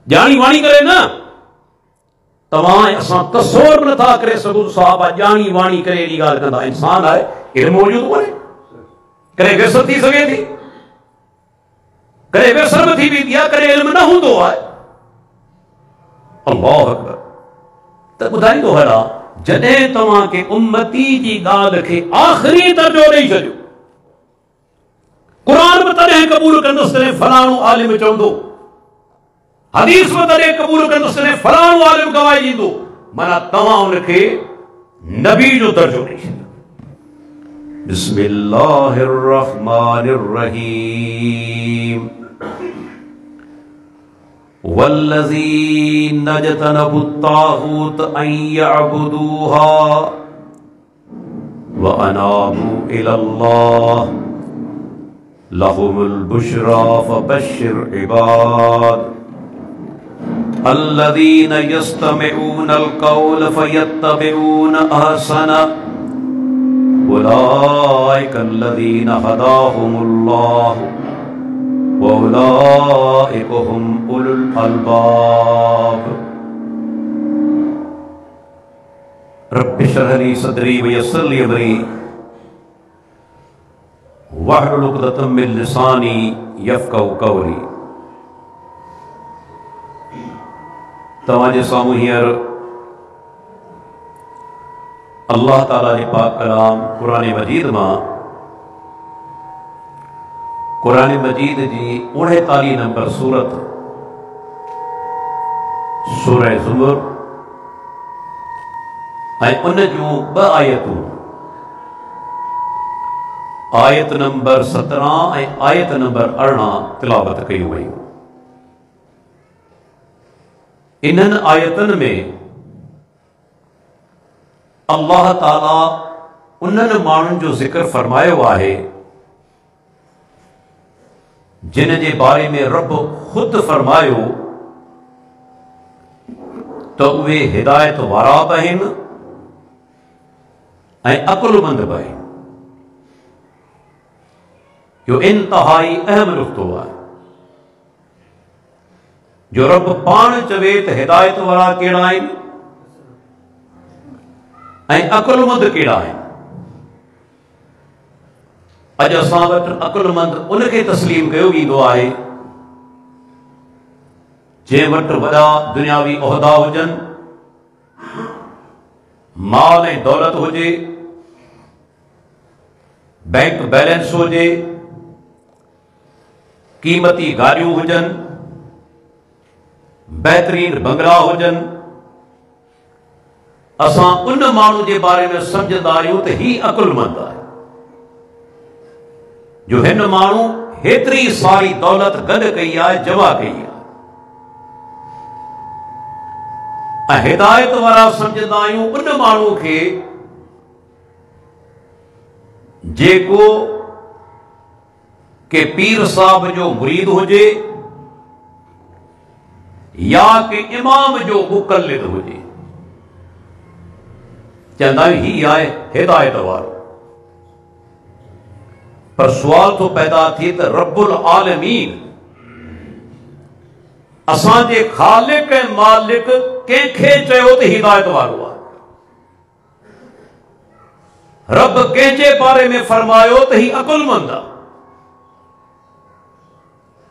जानी वाणी करे ना तव्हां असां तस्वर नथा करे सघूं साहब जानी वाणी करे एडी गाल कंदा इंसान आहे इल्म मौजूद कोन्हे करे विसर थी सके थी करे विसर में थी वेंदी आहे करे इल्म न हूंदो आहे अल्लाह अकबर त ॿुधाईंदो हला जॾहिं तव्हां खे उम्मती जी ॻाल्हि खे आख़िरी दर्जो ॾेई छॾियो क़ुरान में तॾहिं क़बूल कंदुसि तॾहिं फलाणो आलिम चवंदो हदीस में तॾहिं क़बूल कंदुसि तॾहिं फलाणो आलिम गवाही ॾींदो माना तव्हां उनखे नबी जो दर्जो ॾेई छॾियो बिस्मिल्लाहिर रहमानिर रहीम वल्लज़ीना यजतनबुत तागूत अन यअबुदूहा व अनाबू इलल्लाह लहुमुल बुश्रा फबश्शिर इबाद अल्लज़ीना यस्तमिऊनल क़ौल फयत्तबिऊन अहसना उलाइकल्लज़ीना हदाहुमुल्लाह व उलाइका हुम उलुल अलबाब रब्बि इश्रह ली सदरी व यस्सिर ली अमरी वहलुल उक़दतम मिन लिसानी यफ़क़हू क़ौली। तव्हांजे साम्हूं हींअर अल्लाह ताला जे पाक कलाम क़ुरान मजीद मां क़ुरान मजीद जी 39 नंबर सूरत सूरह ज़ुमर ऐं उन जूं 2 आयतूं आयत नंबर 17 ऐं आयत नंबर 18 तिलावत कयूं वयूं। इन्हनि आयतुनि में अल्लाह ताला उन्हनि माण्हुनि जो ज़िक्र फरमायो आहे जिन जे बारे में रब खुद फरमायो तो उहे हिदायत वारा बि आहिनि ऐं अकुलमंद बि आहिनि। इहो इंतहाई अहम नुक़्तो आहे जो रब पाण चवे त हिदायत वारा कहिड़ा आहिनि ऐं अकुलमंद कहिड़ा आहिनि। अॼु असां वटि अकुलमंद उनखे तस्लीम कयो वेंदो आहे जंहिं वटि वॾा दुनियावी उहिदा हुजनि, माल ऐं दौलत हुजे, बैंक बैलेंस हुजे, क़ीमती गाॾियूं हुजनि, बहितरीन बंगला हुजनि। असां उन माण्हू जे बारे में सम्झंदा आहियूं त ही अकुलमंद आहे जो हिन माण्हू हेतिरी सारी दौलत गॾु कई आहे, जमा कई आहे। ऐं हिदायत वारा सम्झंदा आहियूं उन माण्हू खे जेको के पीर साहब जो मुरीद हुजे या के इमाम जो मुक़ल्लिद हुजे, चवंदा आहियूं ही आहे हिदायत वारो। पर सुवाल तो पैदा थिए त रब्बुल आलमीन असांजे ख़ालिक ऐं मालिक कंहिंखे चयो त हिदायत वारो आहे? रब कंहिंजे बारे में फरमायो त ही अकुलमंद आहे?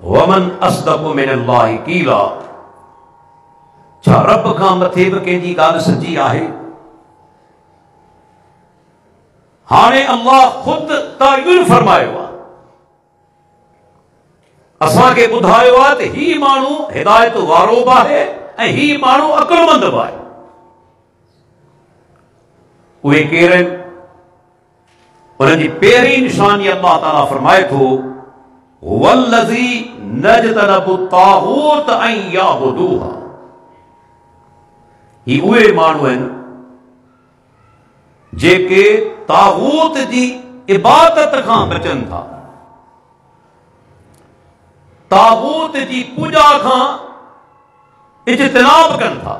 वमन अस्दक़ु मिनल्लाहि क़ीला, छा रब खां मथे बि कंहिंजी ॻाल्हि सची आहे? हाणे अल्लाह खुद तायुन फरमायो आहे, असांखे ॿुधायो आहे त ही माण्हू हिदायत वारो बि आहे ऐं ही माण्हू अकुलमंद बि आहे। उहे केर आहिनि? उन्हनि जी पहिरीं निशानी अल्लाह ताला फरमाए थो वल्लज़ी नजतनबु तागूत अन यअबुदूहा। ही उहे माण्हू आहिनि जेके तागूत जी इबादत खां बचनि था, तागूत जी पूजा खां इज्तिनाब कनि था।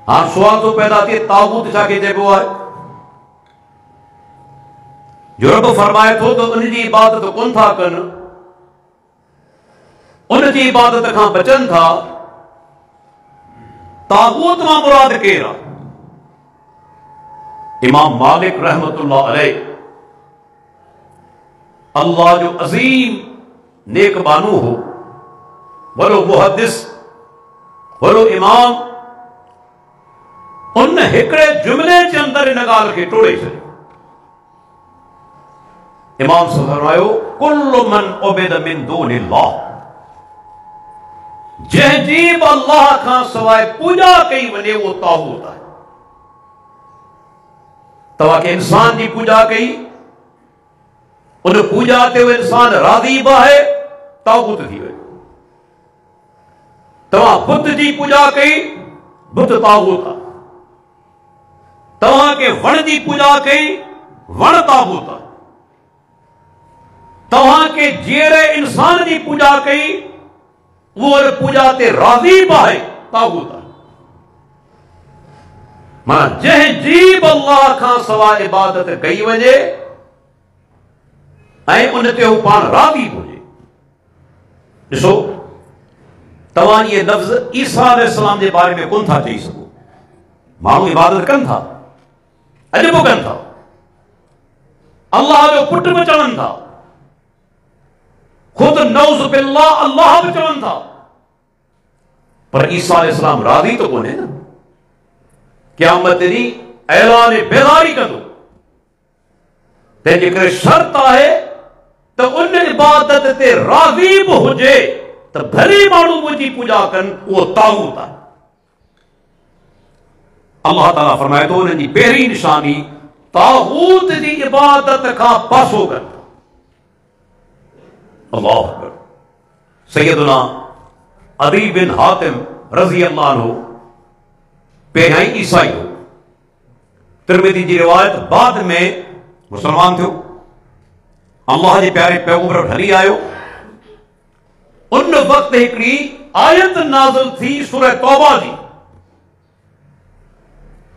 हाणे सुवाल थो पैदा थिए तागूत छाखे चइबो आहे? जो रब फरमाए थो त उनजी इबादत कोन था कनि उनजी इबादत खां बचनि था। तागूत मां मुराद केर आहे? इमाम मालिक रहमतुल्लाह अलैह अल्लाह जो अजीम नेक बानू हो, वलो मुहद्दिस, वलो इमाम, उन हिकिड़े जुमिले जे अंदरि इन ॻाल्हि खे टोड़े छॾियो। इमाम साहब फरमायो, कुल्लु मन उबिद मिन दूनिल्लाह, जंहिंजी बि अल्लाह खां सवाइ पूॼा कई वञे उहो तागूत आहे। तव्हां के इंसान जी पूॼा कई, उन पूॼा ते उहो इंसान राज़ी बि आहे, तागूत थी वियो। तव्हां बुत जी पूॼा कई, बुत तागूत आहे। तव्हां के वण जी पूॼा कई, वण तागूत आहे। तव्हां के जहिड़े इंसान जी पूॼा कई, उहो पूॼा ते राज़ी बि आहे, तागूत आहे। माना जंहिंजी बि अल्लाह खां सवाइ इबादत कई वञे ऐं उन ते हू पाण राज़ी बि हुजे। ॾिसो, तव्हां इहे लफ़्ज़ ईसा अलैहिस्सलाम जे बारे में कोन था चई सघो। माण्हू इबादत कनि था, अॼु बि कनि था, अल्लाह जो पुट बि चवनि था, खुद नौज़ बिल्लाह अल्लाह बि चवनि था, पर ईसा अलैहिस्सलाम राज़ी तो कोन्हे न। क़यामत ॾींहुं ऐलान बेदारी कंदो। तंहिंजे करे शर्त आहे त उन इबादत ते राज़ी बि हुजे, त भली माण्हू मुंहिंजी पूॼा कनि, उहो तागूत आहे। अल्लाह ताला फरमाए थो, उन्हनि जी पहिरीं निशानी तागूत जी इबादत खां पासो कनि। अल्लाहु अकबर। सैयदना अदी बिन हातिम रज़ी अल्लाह अन्हु पहिरियां ई ईसाई हो। तिरमिज़ी जी रिवायत, बाद में मुसलमान थियो, अल्लाह जे प्यारे पैगंबर वटि हली आयो। उन वक़्त हिकिड़ी आयत नाज़िल थी सूरह तौबा जी।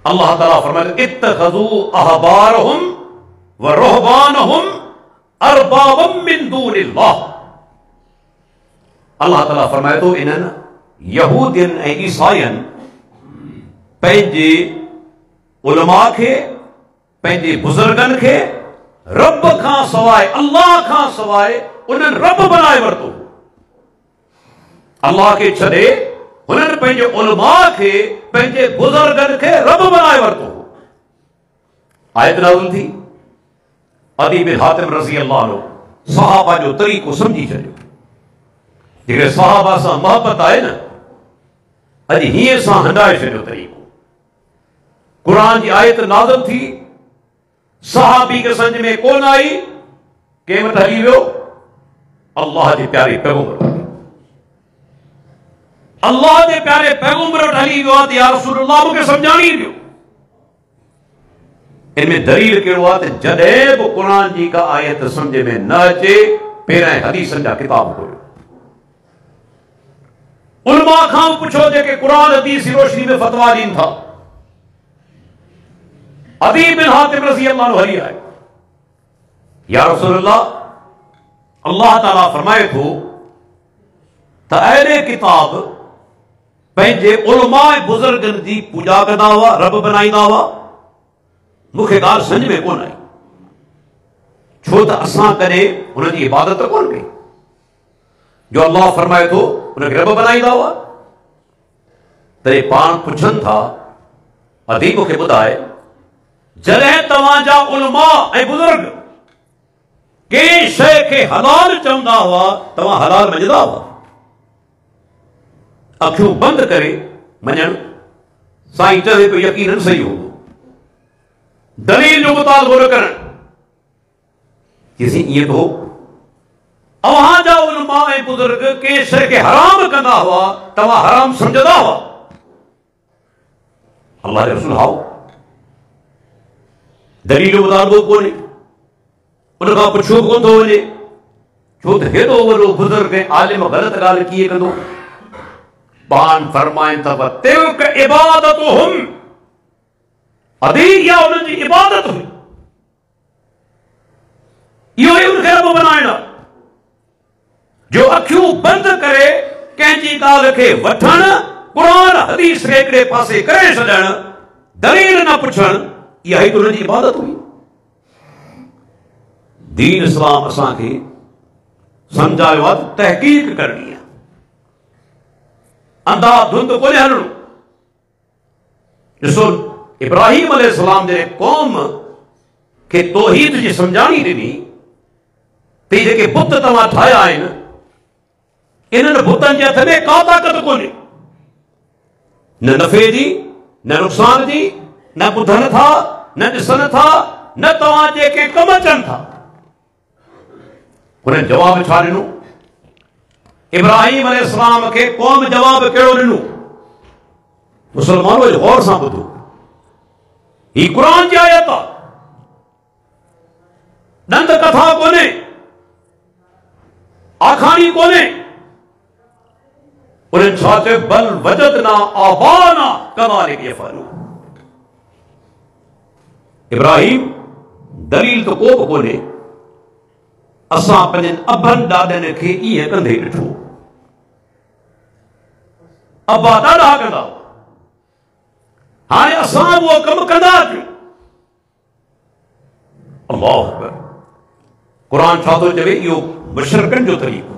अल्लाह ताला फरमाए, इत्तख़ज़ू अहबारहुम व रुहबानहुम अरबाबम मिन दूनिल्लाह। अल्लाह ताला फरमाए थो, इन्हनि यहूदियन ऐं ईसाइयन पंहिंजे उलमा खे, पंहिंजे बुज़ुर्गनि खे रब खां सवाइ, अल्लाह खां सवाइ उन्हनि रब बनाए वरितो। अल्लाह खे छॾे हुननि पंहिंजे उलमा खे, पंहिंजे बुज़ुर्गनि खे रब बनाए वरितो। आयत नाज़िल थी। अदी बिन हातिम रज़ी अल्लाह अन्हु सहाबा जो तरीक़ो समझी छॾियो। जेकॾहिं सहाबा सां मोहबत आहे न, अॼु हीअं सां हंडाए छॾियो तरीक़ो। क़ुरान जी आयत नाज़िल थी, सहाबी खे सम्झ में कोन आई, कंहिं वटि हली वियो? अल्लाह जे प्यारे पैगंबर वटि। अल्लाह जे प्यारे पैगंबर वटि हली वियो आहे त या रसूलल्लाह मूंखे सम्झाणी ॾियो। इनमें दलील कहिड़ो आहे त जॾहिं बि क़ुरान जी का आयत सम्झ में न अचे, पहिरियां हदीसनि जा किताब खोलियो, उलमा खां पुछो जेके क़ुरान हदीस जी रोशनी में फतवा ॾीनि था। अदी बिन हातिम रज़ी अल्लाह अन्हु हली आयो। या रसूलल्लाह, अल्लाह ताला फरमाए थो त अहिड़े किताब पंहिंजे उलमा बुज़ुर्गनि जी पूॼा कंदा हुआ, रब बनाईंदा हुआ। मूंखे ॻाल्हि सम्झ में कोन आई, छो त असां कॾहिं हुनजी इबादत कोन कई। जो अल्लाह फरमाए थो उनखे रब बनाईंदा हुआ। तॾहिं पाण पुछनि था, अदी मूंखे ॿुधाए, जॾहिं तव्हांजा उलमा ऐं बुज़ुर्ग कंहिं शइ खे हलाल चवंदा हुआ, तव्हां हलाल मञंदा हुआ? अखियूं बंदि करे मञणु, साईं चवे पियो यकीनन सही हूंदो। दलील जो मुतालबो न करणु, किसी ईअं तो अव्हांजा उलमा ऐं बुज़ुर्ग कंहिं शइ खे हराम कंदा हुआ, तव्हां हराम सम्झंदा हुआ? अल्लाह जो रसूल हाओ, दलील जो मुतालबो कोन्हे, उनखां पुछियो कोन थो वञे, छो त हेॾो वॾो बुज़ुर्ग ऐं आलिम ग़लति ॻाल्हि कीअं कंदो? पाण फरमाइनि था, तिल्क इबादतुहुम, अदी इहा उन्हनि जी इबादत हुई। इहो ई उनखे रब बनाइण, जो अखियूं बंदि करे कंहिंजी ॻाल्हि खे वठण, क़ुरान हदीस खे हिकिड़े पासे करे छॾण, दलील न पुछण, इहा ई उन्हनि जी इबादत हुई। दीन इस्लाम असांखे सम्झायो आहे त तहक़ीक़ करणी आहे, अंधाधुंध कोन्हे हलणो। ॾिसो इब्राहिम अलैहिस्सलाम जे क़ौम खे तौहीद जी सम्झाणी ॾिनी त जेके बुत तव्हां ठाहिया आहिनि, इन्हनि बुतनि जे हथ में का ताक़त कोन्हे, न नफ़े जी, न नुक़सान जी, न ॿुधनि था, न ॾिसनि था, न तव्हां जेके कम अचनि था। उन्हनि जवाब छा ॾिनो? इब्राहिम अलैहिस्सलाम खे क़ौम जवाब कहिड़ो ॾिनो? मुसलमानों गौर सां ॿुधो, ही क़ुरान जी आयत आहे, दंद कथा कोन्हे, आखाणी कोन्हे। उन्हनि छा चयो? बल वजदना आबाना कज़ालिक यफ़अलून। इब्राहिम दलील तो को बि कोन्हे, असां पंहिंजनि अबनि ॾाॾनि खे ईअं कंदे ॾिठो। अबा ॾाढा कंदा, हाणे असां उहो कमु कंदासीं। अल्लाहु अकबर। क़ुरान छा थो चवे? इहो मुशरिकनि जो तरीक़ो,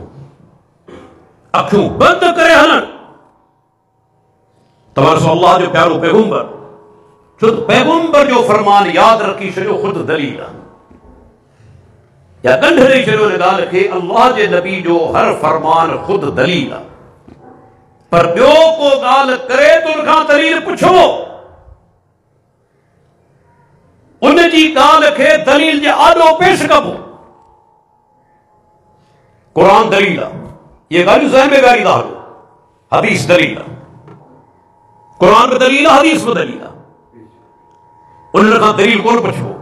अखियूं बंदि करे हलनि। तव्हां ॾिसो अल्लाह जो प्यारो पैगंबर, छो त पैगंबर जो फरमान यादि रखी छॾियो, ख़ुदि दलील आहे, या ॻंढ ॾेई छॾियो हिन ॻाल्हि खे। अल्लाह जे नबी जो हर फरमान ख़ुदि दलील आहे, पर ॿियो को ॻाल्हि करे त उन खां दलील पुछो, उन जी ॻाल्हि खे दलील जे आॾो पेश कबो। क़ुरान दलील आहे, ये ॻाल्हियूं ज़हन में विहारींदा हलो। हदीस दलील आहे, क़ुरान बि दलील आहे, हदीस बि दलील आहे। उन्हनि खां दलील कोन पुछिबो,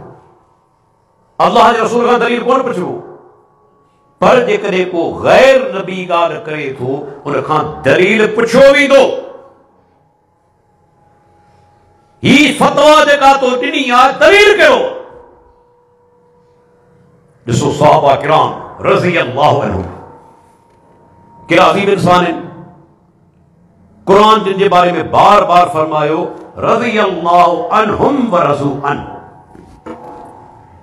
अल्लाह जे रसूल खां दलील कोन पुछिबो। पर जेकॾहिं को गैर नबी ॻाल्हि करे थो, उन खां दलील पुछियो वेंदो। ही फतवा जेका तो ॾिनी आहे, दलील कयो। ॾिसो सहाबा किराम रज़ी अल्लाहु अन्हुम कहिड़ा अज़ीम इंसान आहिनि। क़ुरान जिन जे बारे में बार बार फरमायो, रज़ी अल्लाहु अन्हुम व रज़ू अन्हु।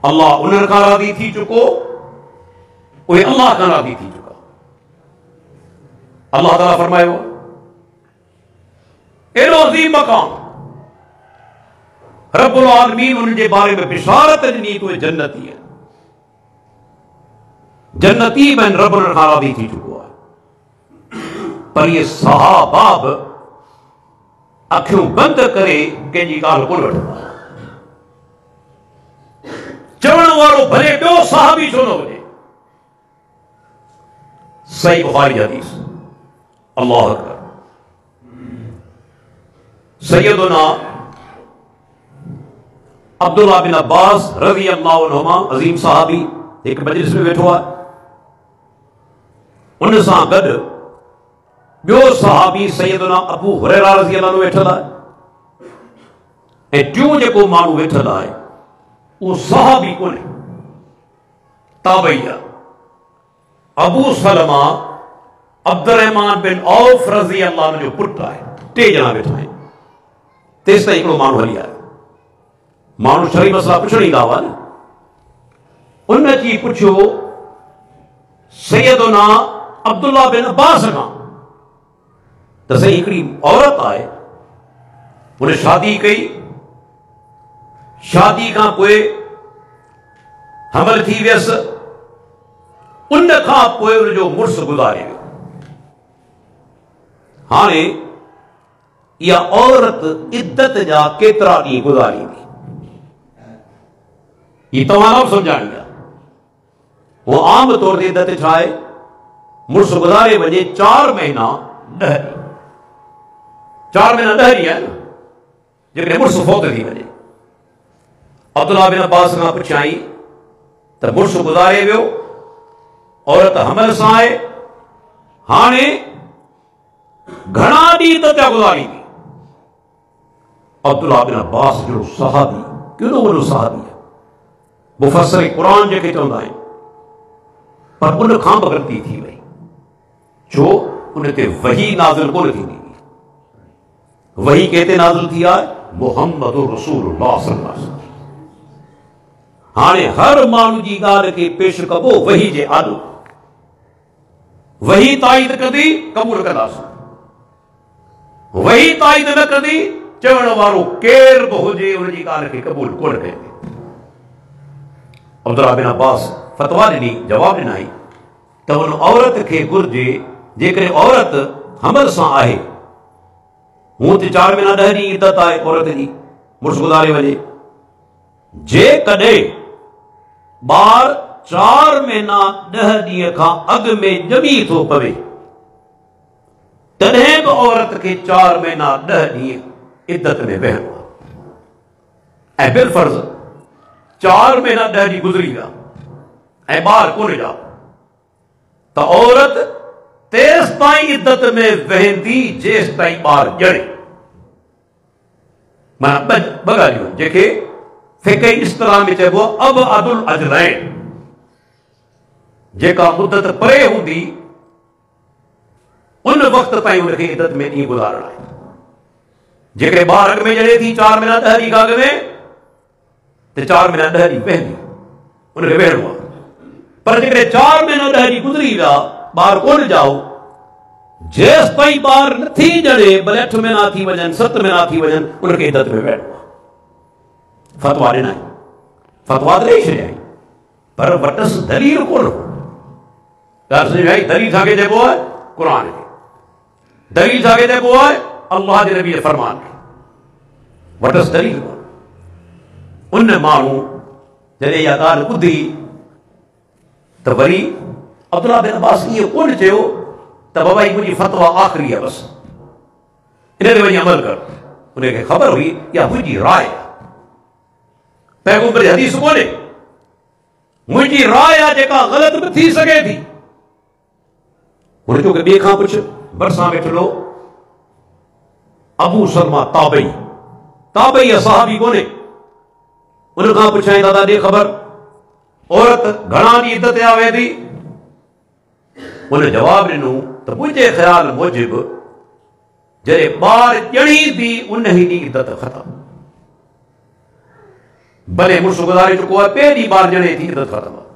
अल्लाह उन्हनि खां राज़ी थी चुको, उहे अल्लाह खां राज़ी थी चुका। अल्लाह ताला फरमायो, एॾो अज़ीम मक़ाम, रब्बुल आलमीन उन जे बारे में बिशारत ॾिनी, तो जन्नती है, जन्नती में रब उन खां राज़ी थी चुको आहे। पर ये सहाबा बि अखियूं बंदि करे कंहिंजी ॻाल्हि कोन वठंदा। चवण वारो भले ॿियो सहाबी छो न हुजे। सही बुखारी हदीस, अल्लाहु अकबर। सैयदुना अब्दुल्लाह बिन अब्बास रज़ी अल्लाहु अन्हुमा, अज़ीम सहाबी, एक मजलिस में वेठो आहे। उन सां गॾु ॿियो सहाबी सैयदुना अबू हुरैरा रज़ी अल्लाहु अन्हु वेठल आहे, ऐं टियों जेको माण्हू वेठल आहे उहो सहाबी कोन्हे, ताबई आहे। Abu Salma Abdurrahman bin Auf रज़ी अल्लाहु अन्हु जो पुटु आहे। टे ॼणा वेठा आहिनि। तेसि ताईं हिकिड़ो माण्हू हली आयो। माण्हू शरई मसला पुछण ईंदा हुआ न, उन जी पुछियो सैयदुना अब्दुल्लाह बिन अब्बास खां त सही हिकिड़ी औरत आहे, उन शादी कई, शादी खां पोइ हमल थी वियसि, उन खां पोइ उनजो मुड़ुसु गुज़ारे वियो। हाणे इहा औरत इद्दत जा केतिरा ॾींहं गुज़ारींदी, ही तव्हां न सम्झाणी आहे। वो आम तौर ते इद्दत छा आहे? मुड़ुसु गुज़ारे वञे 4 महीना 10 ॾींहं, 4 महीना 10 ॾींहं आहे न, जेकॾहिं मुड़ुसु फौत थी वञे। अब्दुल्लाह बिन अब्बास खां पुछाई त मुड़ुसु गुज़ारे वियो, औरत हमल सां आहे, हाणे घणा ॾींहं त पिया गुज़ारींदी? अब्दुल्लाह बिन अब्बास जो सहाबी, केॾो वॾो सहाबी आहे, मुफ़स्सिर क़ुरान जेके चवंदा आहिनि, पर उन खां बि ग़लती थी वई। छो? उनते वही नाज़िल कोन थींदी। वही केते नाज़िल थी आहे? मुहम्मदुर रसूलुल्लाह सल्लल्लाहु अलैहि वसल्लम। हाणे हर माण्हू जी ॻाल्हि खे पेश कबो वही जे आॾो। वही ताईद कंदी, क़बूल कंदासीं। वही ताईद न कंदी, चवण वारो केर बि हुजे उनजी ॻाल्हि खे क़बूल कोन कजे। अब्दुल्लाह बिन अब्बास फतवा ॾिनी, जवाब ॾिनाई त उन औरत खे घुर्जे, जेकॾहिं औरत हमल सां आहे, हूं त 4 महीना 10 ॾींहं इद्दत आहे औरत जी, मुड़ुस गुज़ारे वञे, जेकॾहिं ॿार 4 महीना 10 ॾींहं खां अॻु में ॼमी थो पवे, तॾहिं बि औरत खे 4 महीना 10 ॾींहं इद्दत में वेहणो आहे। ऐं बिलफर्ज़ 4 महीना 10 ॾींहं गुज़री विया ऐं ॿार कोन ॼाओ, त औरत तेसि ताईं इद्दत में वेहंदी जेसि ताईं ॿार ॼणे। माना ॿ ॻाल्हियूं जेके फ़िक़ही इस्तिलाह में चइबो आहे अब अदुल अजलैन। जेका मुद्दत परे हूंदी उन वक़्त ताईं उनखे इद्दत में ॾींहुं गुज़ारणा आहे। जेकॾहिं ॿार अॻु में ॼणे थी 4 महीना 10 ॾींहं खां अॻु में, त 4 महीना 10 ॾींहं वेहंदी, उनखे वेहणो आहे। पर जेकॾहिं 4 महीना 10 ॾींहं गुज़री विया, ॿार कोन ॼाओ, जेसि ताईं ॿार नथी ॼणे, भले 8 महीना थी वञनि, 7 महीना थी वञनि, उनखे इद्दत में वेहणो आहे। फतवा ॾिनाई, फतवा त ॾेई छॾियाई, पर वटसि दलील कोन हो। ॻाल्हि सम्झ में आई? दलील छाखे चइबो आहे? क़ुर खे। दलील छाखे चइबो आहे? अल्लाह जे नबी जे फरमान खे। वटसि दलील कोन। उन माण्हू जॾहिं इहा ॻाल्हि ॿुधी त वरी अब्दुल्लाह बिन अब्बास ईअं कोन चयो त बाबा ही मुंहिंजी फतवा आख़िरी आहे बसि, इन ते वञी अमल कर। उनखे ख़बर हुई इहा मुंहिंजी राय आहे, पैगंबर जी हदीस कोन्हे, मुंहिंजी राय आहे जेका ग़लति बि थी सघे थी। हुन चयो कि ॿिए खां पुछ। भरिसां वेठो अबू सलमा ताबई, ताबई सहाबी कोन्हे, उन खां पुछाई दादा ॾे ख़बर, औरत घणा ॾींहं इद्दत ते वेंदी? उन जवाब ॾिनो त मुंहिंजे ख़्याल मूजिबि जॾहिं ॿार ॼणींदी उन ई ॾींहुं इद्दत ख़तमु। भले मुड़ुस गुज़ारे चुको आहे, ॿिए ॾींहुं ॿार ॼणे थी इद्दत ख़तमु आहे,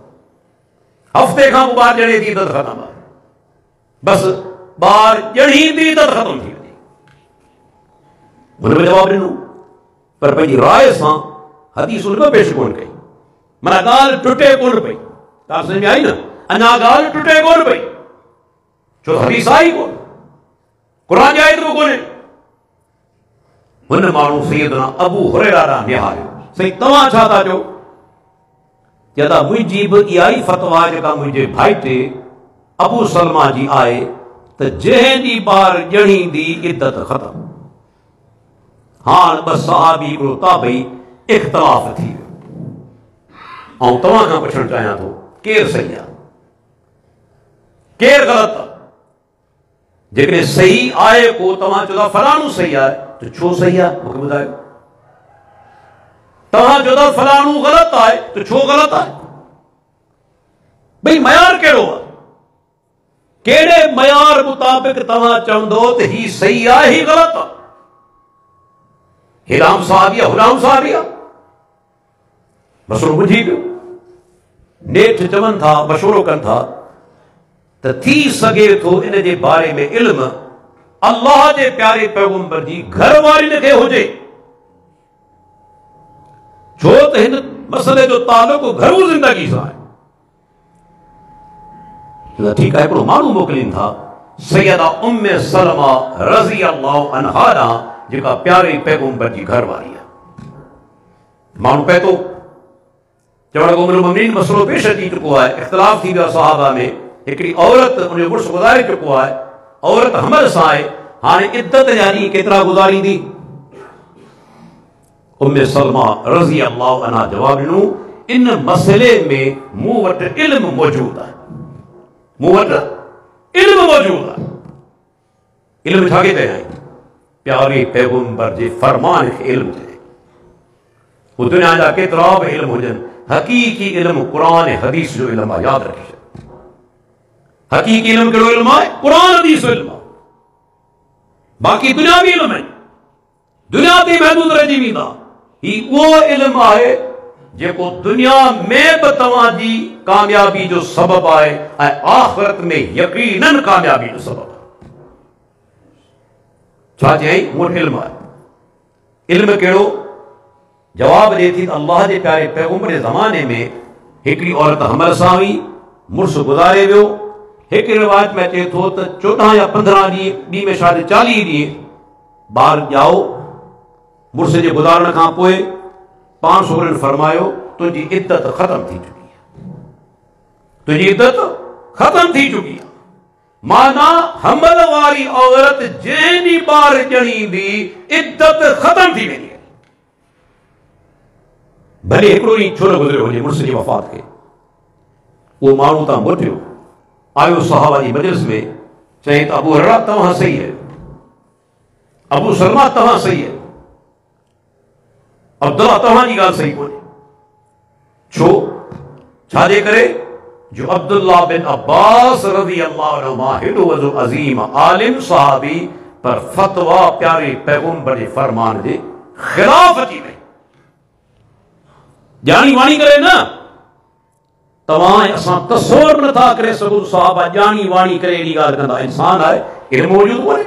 हफ़्ते खां पोइ ॿार ॼणे थी इद्दत ख़तमु आहे, बसि ॿार ॼणींदी इद्दत ख़तमु थी वेंदी। हुन में जवाब ॾिनो, पर पंहिंजी राय सां हदीस उन पेश कोन कई। माना ॻाल्हि टुटे कोन पई। तव्हां सम्झ में आई न? अञा ॻाल्हि टुटे कोन पई, छो हदीस आई कोन, क़ुर जी आयत बि कोन्हे। हुन माण्हू सैयदना अबू हुरैरा ॾांहुं निहारियो, साईं तव्हां छा था चओ? चवंदा मुंहिंजी बि इहा ई फतवा जेका मुंहिंजे भाइटे अबू सलमा जी आहे त जंहिं ॾींहुं ॿार ॼणींदी इद्दत ख़तमु। हाणे ॿ सहाबी हिकिड़ो ताबई इख़्तिलाफ़ थी वियो। ऐं तव्हां खां पुछणु चाहियां थो केरु सही आहे, केरु ग़लति आहे? जेकॾहिं सही आहे को तव्हां चओ था फलाणो सही आहे, त छो सही आहे मूंखे ॿुधायो। तव्हां चओ था फलाणो ग़लति आहे, त छो ग़लति आहे? भई मयार कहिड़ो आहे? कहिड़े मयार मुताबिक़ तव्हां चवंदो त ही सही आहे, ही ग़लति आहे? हिराम साहबी आहे, हुराम साहबी आहे, मसलो बुझी पियो। नेठ चवनि था, मशवरो कनि था त थी सघे थो इन जे बारे में इल्म अल्लाह जे प्यारे पैगंबर जी घरवारीन खे हुजे, छो त हिन मसइले जो तालुक घरू ज़िंदगी सां आहे। ठीकु आहे, हिकिड़ो माण्हू मोकिलीनि था सैयदा उम्मे सलमा रज़ी अल्लाहु अन्हा ॾांहुं, जेका प्यारे पैगंबर जी घरवारी आहे। माण्हू पए थो चवण को मुमिनीन मसलो पेश अची चुको आहे, इख़्तिलाफ़ थी वियो आहे सहाबा में, हिकिड़ी औरत उनजो मुड़ुस गुज़ारे चुको आहे, औरत हमल सां आहे, हाणे इद्दत जा ॾींहं केतिरा गुज़ारींदी? उम्मे सलमा रज़ी अल्लाहु अन्हा जवाब ॾिनो, इन मसइले में मूं वटि इल्म मौजूद आहे, मूं वटि इल्म मौजूद आहे। इल्म छाखे चयाई? प्यारे पैगंबर जे फरमान खे इल्म चए। वो दुनिया जा केतिरा बि इल्म हुजनि, हक़ीक़ी इल्म क़ुरान ऐं हदीस जो इल्म आहे, यादि रखी छॾ। हकीकी इल्म कहिड़ो इल्म आहे? कुरान हदीस जो इल्म आहे। बाक़ी दुनियावी इल्म आहिनि, दुनिया ते महदूद रहिजी वेंदा। ही उहो इल्म आहे जेको दुनिया में बि तव्हांजी कामयाबी जो सबब आहे ऐं आख़िरत में यकीनन कामयाबी जो सबब आहे। छा चयईं? मूं वटि इल्म आहे। इल्म कहिड़ो? जवाब ॾिए थी त अल्लाह जे प्यारे पैगंबर जे ज़माने में हिकिड़ी औरत हमल सां हुई, मुड़ुसु गुज़ारे वियो। हिकु रिवायत में अचे थो त 14 या 15 ॾींहं, ॿी में शायदि 40 ॾींहं ॿार ॼाओ। मुड़ुस जे गुज़ारण खां पोइ पाण सोरनि फरमायो तुंहिंजी इद्दत ख़तम थी चुकी आहे, तुंहिंजी इद्दत ख़तम थी चुकी आहे। माना हमल वारी औरत जंहिं ॾींहुं ॿार ॼणींदी इद्दत ख़तम थी वेंदी आहे। भले हिकिड़ो ॾींहुं छो न गुज़रियो हुजे मुड़ुस जी वफ़ात खे, उहो माण्हू तां मोटियो, आयो सहाबा जी मजलिस में, चई त अबू हुरैरा तव्हां सही है, अबू सलमा तव्हां सही है, अब्दुल्ला तव्हांजी ॻाल्हि सही कोन्हे। छो? छाजे करे? जो अब्दुल्ला बिन अब्बास रज़ी अल्लाह अन्हुमा हेॾो वॾो अज़ीम आलिम सहाबी, पर फतवा प्यारे पैगंबर जे फरमान जे ख़िलाफ़ अची वई। ॼाणी वाणी करे न, तव्हां असां तसव्वुर नथा करे सघूं सहाबा ॼाणी वाणी करे अहिड़ी ॻाल्हि कंदा। इंसान आहे, इल्म मौजूद कोन्हे,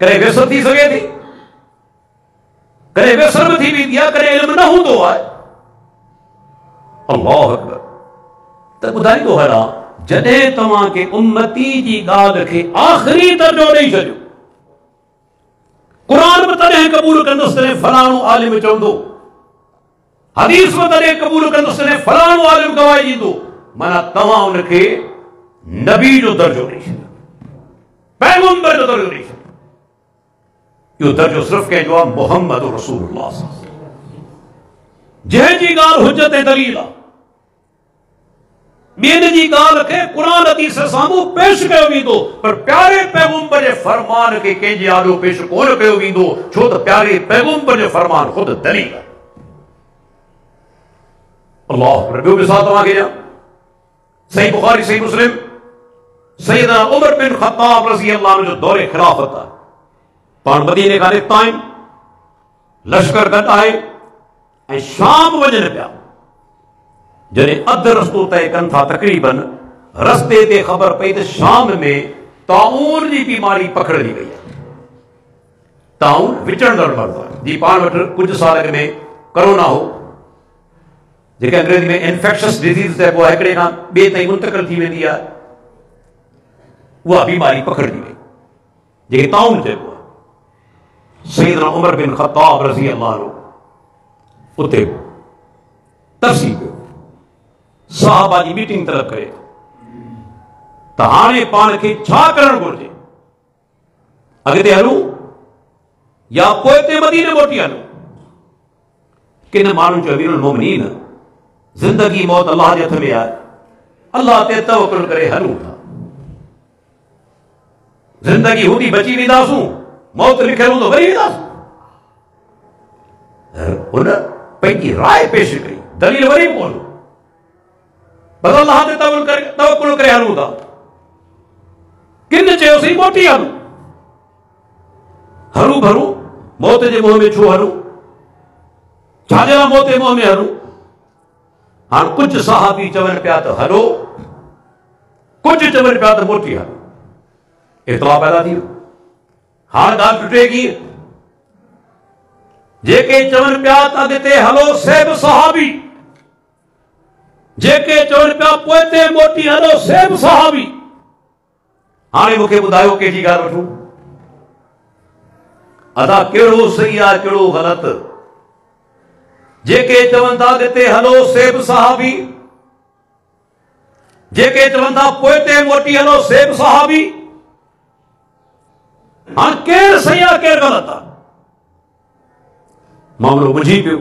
करे विसर थी सघे थी, करे विसर बि थी वेंदी आहे, करे इल्म न हूंदो आहे। अल्लाहु अकबर। त ॿुधाईंदो हलां, जॾहिं तव्हांखे उम्मती जी ॻाल्हि खे आख़िरी दर्जो ॾेई छॾियो, क़ुरान बि तॾहिं क़बूल कंदुसि तॾहिं फलाणो आलिम चवंदो, हदीस में तॾहिं क़बूल कंदुसि तॾहिं फलाणो आलिम गवाही ॾींदो, माना तव्हां उनखे नबी जो दर्जो ॾेई छॾियो, पैगंबर जो दर्जो ॾेई छॾियो। इहो दर्जो सिर्फ़ु कंहिंजो आहे? मुहम्मद रसूलुल्लाह, जंहिंजी ॻाल्हि हुज्जत ऐं दलील आहे। ॿियनि जी ॻाल्हि खे क़ुरान हदीस साम्हूं पेश कयो वेंदो, पर प्यारे पैगंबर जे फरमान खे कंहिंजे आॾो पेश कोन कयो वेंदो, छो त प्यारे पैगंबर जो फरमान ख़ुदि दलील आहे। अल्लाह अकबर। ॿियो मिसाल तव्हांखे ॾियां, सही बुखारी सही मुस्लिम, सैयदना उमर बिन ख़त्ताब रज़ी अल्लाह अन्हु जो दौरे ख़िलाफ़त आहे। पाण मदीने खां निकिता आहिनि, लश्कर गॾु आहे ऐं शाम वञनि पिया। जॾहिं अधु रस्तो तय कनि था, तक़रीबन रस्ते ते ख़बर पई त शाम में ताऊन जी बीमारी पकड़जी वई आहे। ताऊन विचड़ंदड़ मर्ज़ आहे, जी पाण वटि कुझु साल अॻु में कोरोना हो, जेके अंग्रेजी में इन्फेक्शस डिज़ीज़ चइबो आहे, हिकिड़े खां ॿिए ताईं मुंतक़िल थी वेंदी आहे, उहा बीमारी पकड़जी वई, जेके ताऊन चइबो आहे। सैयदना उमर बिन ख़त्ताब रज़ी अल्लाह अन्हु उते तरसी पियो, सहाबा जी मीटिंग तलब करे त हाणे पाण खे छा करणु घुरिजे, अॻिते हलूं या पोइ ते मदीने मोटी हलूं। किन माण्हुनि चयो, अमीरुल मोमिनीन, ज़िंदगी मौत अल्लाह जे हथ में आहे, अल्लाह ते तवक्कुल करे हलूं था। ज़िंदगी हूंदी बची वेंदासूं, मौत लिखियल हूंदो वरी वेंदासूं। हुन पंहिंजी राय पेश कई, दलील वरी कोन, बस अल्लाह ते तवक्कुल करे हलूं था। किन चयोसीं मोटी हलूं, हरू भरू मौत जे मुंहं में छो हलूं, छाजे लाइ मौत जे मुंहं में हलूं। हाणे कुझु सहाबी चवनि पिया त हलो, कुझु चवनि पिया त मोटी हलो, इख़्तिलाफ़ पैदा थी वियो। हाणे ॻाल्हि टुटे कीअं? जेके चवनि पिया त अॻिते हलो से बि सहाबी, जेके चवनि पिया पोइ ते मोटी हलो से बि सहाबी। हाणे मूंखे ॿुधायो कंहिंजी ॻाल्हि वठूं? अदा कहिड़ो सही आहे कहिड़ो ग़लति? जेके चवनि था अॻिते हलो से बि सहाबी, जेके चवनि था पोइ ते मोटी हलो से बि सहाबी। हाणे केरु सही आहे केरु ग़लति आहे? मामलो बुझी पियो।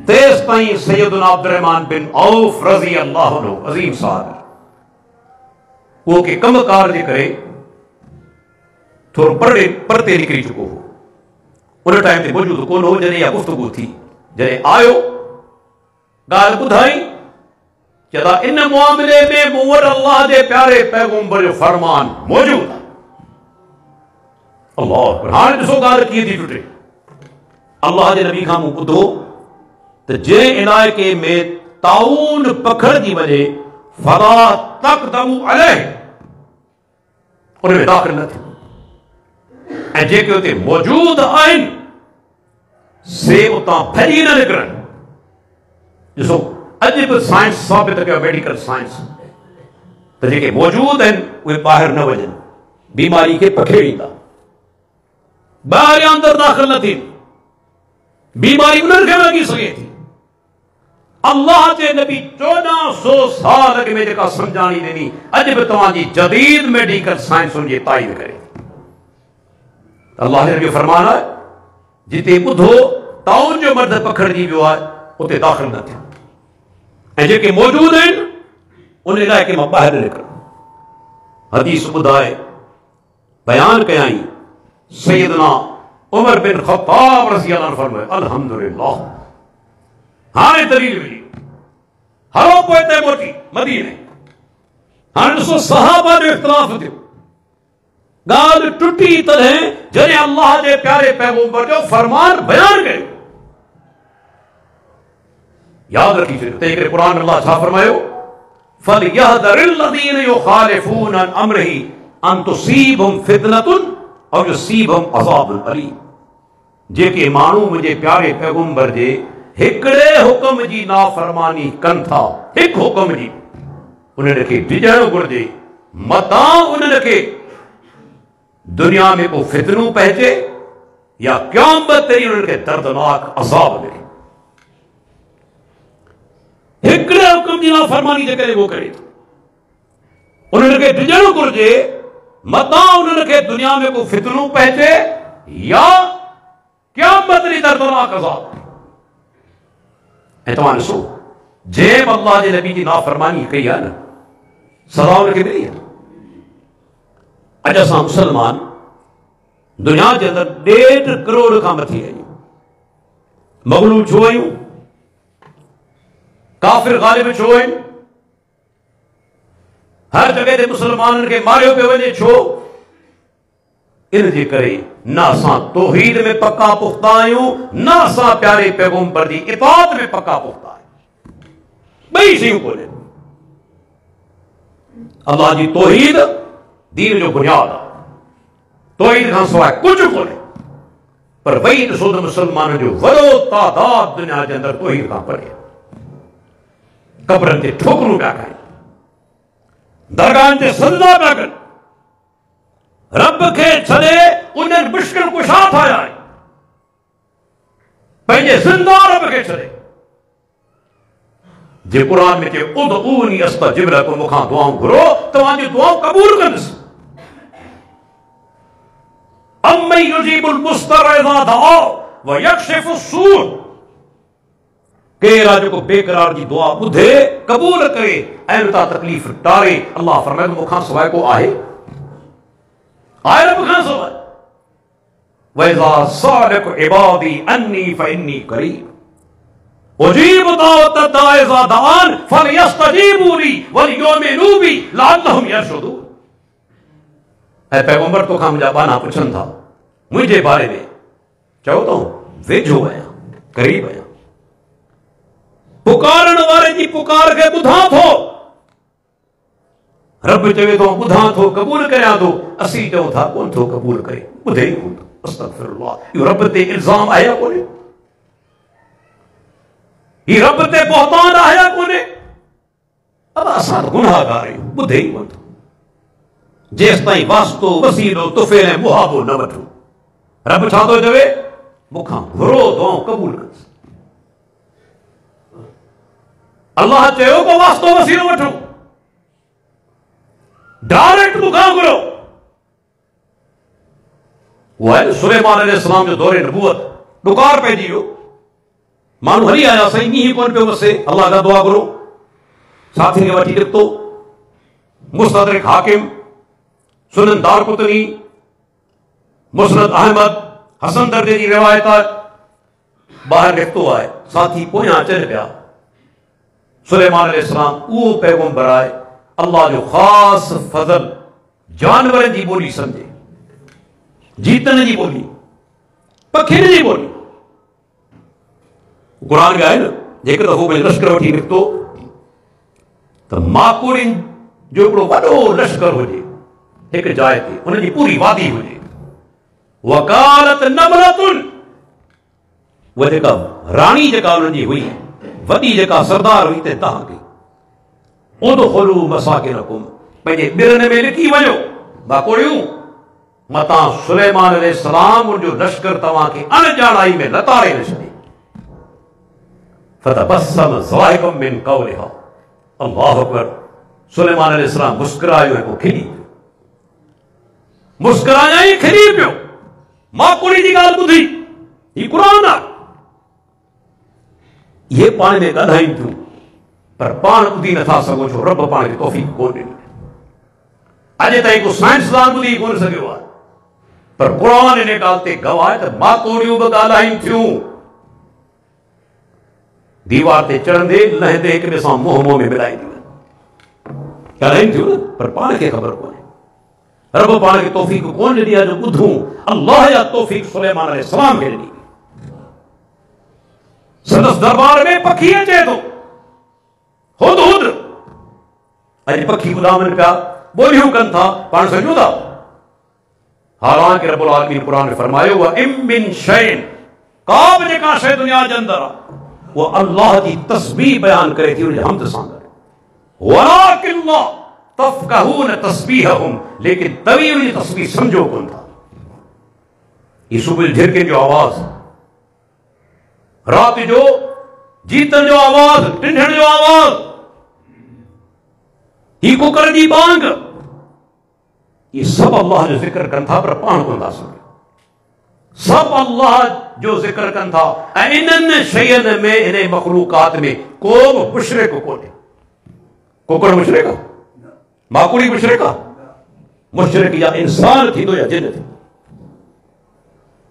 तेस ताईं सैयदना अब्दुर्रहमान बिन औफ रज़ी अल्लाह अन्हु अज़ीम साहब, उहो के कमकार जे करे थोरो परते निकिरी चुको हो, उन टाइम ते मौजूदु कोन हो जॾहिं इहा गुफ़्तगू थी। जॾहिं आयो ॻाल्हि ॿुधाई, चदा इन मामले में मूं वटि अल्लाह के प्यारे पैगंबर जो फरमान मौजूद है। अल्लाह हाणे ॾिसो ॻाल्हि कीअं थी टुटे। अल्लाह के नबी खां मूं ॿुधो त जंहिं इलाइक़े में ताऊन पखड़जी वञे फला तक़दमू अलैह, उन में दाख़िल न थियो, ऐं जेके उते मौजूद आहिनि से उतां भॼी न निकिरनि। ॾिसो अॼु बि साइंस साबित कयो, मेडिकल साइंस, त जेके मौजूद आहिनि उहे ॿाहिरि न वञनि, बीमारी खे पखेड़ींदा, ॿाहिरि या अंदरि दाख़िल न थींदी, बीमारी उन्हनि खे लॻी सघे थी। अल्लाह जे नबी 1400 साल अॻु में जेका सम्झाणी ॾिनी, अॼु बि तव्हांजी जदीद मेडिकल साइंस उनजी ताईद करे। अल्लाह जो फरमान आहे जिते ॿुधो ताउन जो मर्द पखड़जी वियो आहे उते दाख़िल न थियो, ऐं जेके मौजूद आहिनि उन इलाइक़े मां ॿाहिरि निकिरनि। हदीस ॿुधाए बयान कयाई सैयदना उमर बिन ख़त्ताब रज़ी अल्लाह अन्हु फरमाए अल्हम्दुलिल्लाह, हाणे दलील मिली, हलो पोइ हिते मोटी मदीने। हाणे ॾिसो सहाबा जो इख़्तिलाफ़ थियो, ॻाल्हि टुटी तॾहिं जॾहिं अल्लाह जे प्यारे पैगंबर जो फरमान बयान कयो। याद रखी छॾियो, तंहिं करे क़ुर अल्लाह छा फरमायो, फलयहज़रिल्लज़ीन युख़ालिफ़ून अन अम्रिही अन तुसीबहुम फितनतुन औ युसीबहुम अज़ाबुन अलीम। जेके माण्हू मुंहिंजे प्यारे पैगंबर जे हिकिड़े हुक्म जी नाफरमानी कनि था, हिकु हुक्म जी, उन्हनि खे डिॼणु घुरिजे, मतां उन्हनि खे दुनिया में को फितनू पहुचे या क़यामत ते उन्हनि खे दर्दनाक अज़ाब मिले। हिकिड़े हुक्म जी नाफरमानी जे करे वो करे थो, उन्हनि खे डिॼणु घुरिजे, मतां उन्हनि खे दुनिया में को फितनू पहुचे या क़यामत ॾींहुं दर्दनाक अज़ाब। ऐं तव्हां ॾिसो जंहिं अल्लाह जे नबी जी नाफरमानी कई आहे न, सज़ा उनखे मिली आहे। अॼु असां मुसलमान दुनिया जे अंदरि 1.5 करोड़ खां मथे आहियूं, मग़लूब छो आहियूं, काफ़िर ग़ालिब छो आहिनि, हर जगह ते मुसलमाननि खे मारियो पियो वञे छो, इन जे करे न असां तौहीद में पक्का पुख्ता आहियूं, न असां प्यारे पैगंबर जी इताअत में पक्का पुख्ता आहियूं। ॿई शयूं कोन्हे। अल्लाह जी तौहीद दीन जो बुनियाद आहे, तौहीद खां सवाइ कुझु कोन्हे। पर वही ॾिसो त मुसलमाननि जो वॾो तादाद दुनिया जे अंदरि तौहीद खां परे, कब्रनि ते ठोकरूं पिया खाइनि, दरगाहनि ते सजदा पिया कनि, रब खे छॾे उन्हनि मुश्किल कुशा ठाहिया आहिनि, पंहिंजे ज़िंदा रब खे छॾे। जे क़ुर में चए उदऊनी अस्तजिब लकुम, मूंखां दुआऊं घुरो, तव्हांजी दुआऊं क़बूल कंदुसि। अम्मन युजीबुल मुस्तर इज़ा दआ व यक्शिफु सूर, केरु आहे जेको बेकरार जी दुआ ॿुधे क़बूल करे ऐं उतां तकलीफ़ टारे। अल्लाह फरमाए मूंखां सवाइ को आहे रब खां सवाइ। वइज़ा सअलक इबादी अन्नी फइन्नी करीब उजीब दावत दाइ इज़ा दआन फलयस्तजीबू ली वलयुमिनू बी लअल्लहुम यरशुदून। ऐं पैगंबर तोखां मुंहिंजा बाना पुछनि था मुंहिंजे बारे में, चओ तो वेझो आहियां, क़रीब आहियां, पुकारण वारे जी पुकार खे ॿुधां थो। रब चवे थो ॿुधां थो, क़बूल करियां थो, असीं चऊं था कोन थो क़बूल करे, ॿुधे ई कोन थो। अस्तग़फिरुल्लाह, इहो रब ते इल्ज़ाम आहे या कोन्हे? ही रब ते बहतान आहे या कोन्हे? अब असां गुनाहगार आहियूं, ॿुधे ई कोन थो। जेसि ताईं वास्तो वसीलो तुफ़ैल ऐं मुहाबो न वठो, रब छा थो चवे, मूंखां घुरो दुआऊं क़बूल कंदुसि। अल्लाह चयो को वास्तो वसीलो वठो, डायरेक्ट मूंखां घुरो। वो है सुलेमान अलैहिस्सलाम जो दौरे नबूवत, ॾुकार पइजी वियो, माण्हू हली आया, साईं मींहुं कोन पियो वसे, अल्लाह खां दुआ घुरो, साथियुनि खे वठी निकितो। मुस्तदरिक हाकिम, सुनन दारकुतनी, मुस्नद अहमद, हसन दर्जे जी रिवायत आहे। ॿाहिरि निकितो आहे, साथी पोयां अचनि पिया, सुलेमान अलैहिस्सलाम वो पैगंबर आए अल्लाह जो खास फजल जानवरन जी बोली समझे, जीतन जी बोली, पखिन जी बोली। कुरान में आहे न जेकर दफ़ो में लश्कर वठी निकितो त माकुड़िन जो हिकिड़ो वॾो लश्कर हुजे हिकु जाइ ते, उनजी पूरी वादी हुजे। वकालत नमलतुन, उहा जेका राणी जेका उन्हनि जी हुई, वॾी जेका सरदार हुई, ते तव्हांखे उदखुलू मसाकिनकुम, पंहिंजे ॿिरनि में लिकी वञो माकोड़ियूं, मतां सुलेमान अलैहिस्सलाम उनजो लश्कर तव्हांखे अणॼाणाई में लताड़े न छॾे। फतबस्सम ज़ाहिकम मिन क़ौलिहा, अल्लाहु अकबर। सुलेमान अलैहिस्सलाम मुस्कुरायो ऐं पोइ खिली पियो, मुस्कुराया ई खिली पियो। माकुड़ी जी ॻाल्हि ॿुधी, ही क़ुरान आहे। इहे पाण में ॻाल्हाइनि थियूं पर पाण ॿुधी नथा सघो, छो रब पाण खे तौफ़ीक़ कोन ॾिनी। अॼु ताईं को साइंसदान ॿुधी कोन सघियो आहे, पर क़ुरान इन ॻाल्हि ते गवाह आहे त माकुड़ियूं बि ॻाल्हाइनि थियूं। दीवार ते चढ़ंदे लहंदे हिक ॿिए सां मुंहुं में मिलाईंदियूं ॻाल्हाइनि थियूं न, पर पाण खे ख़बर कोन्हे। रब पाण खे तौफ़ीक़ कोन ॾिनी आहे जो ॿुधूं। अल्लाह जा तौफ़ीक़ सुलेमान अलैहिस्सलाम खे ॾिनी। संदसि दरबार में पखी अचे थो, हुदहुद। अॼु पखी ॿुधावनि पिया, ॿोलियूं कनि था, पाण सम्झूं था। हालांकि रब्बुल आलमीन क़ुरान में फरमायो आहे इम मिन शैइन, का बि जेका शइ दुनिया जे अंदरि आहे वो अल्लाह जी तस्बीह बयान करे थी उनजे हमद सां गॾु। वलाकिन तफ़क़हून तस्बीहहुम, लेकिन तव्हीं उनजी तस्बीह सम्झो कोन था। ये सुबुह झिरकिन जो आवाज़, रात जो जीतन जो आवाज़, टिंढण जो आवाज़, ही कुकर जी बांग, ये सब अल्लाह जो जिक्र कनि था, पर पाण कोन था सघनि। सब अल्लाह जो जिक्र कनि था ऐं इन्हनि शयुनि में, इन मखलूकात में को बि मुशरिक कोन्हे। कुकड़ मुशरिक आहे, माकुड़ी मुशरिक आहे? मुशरिक या इंसान थींदो या जिन थींदो।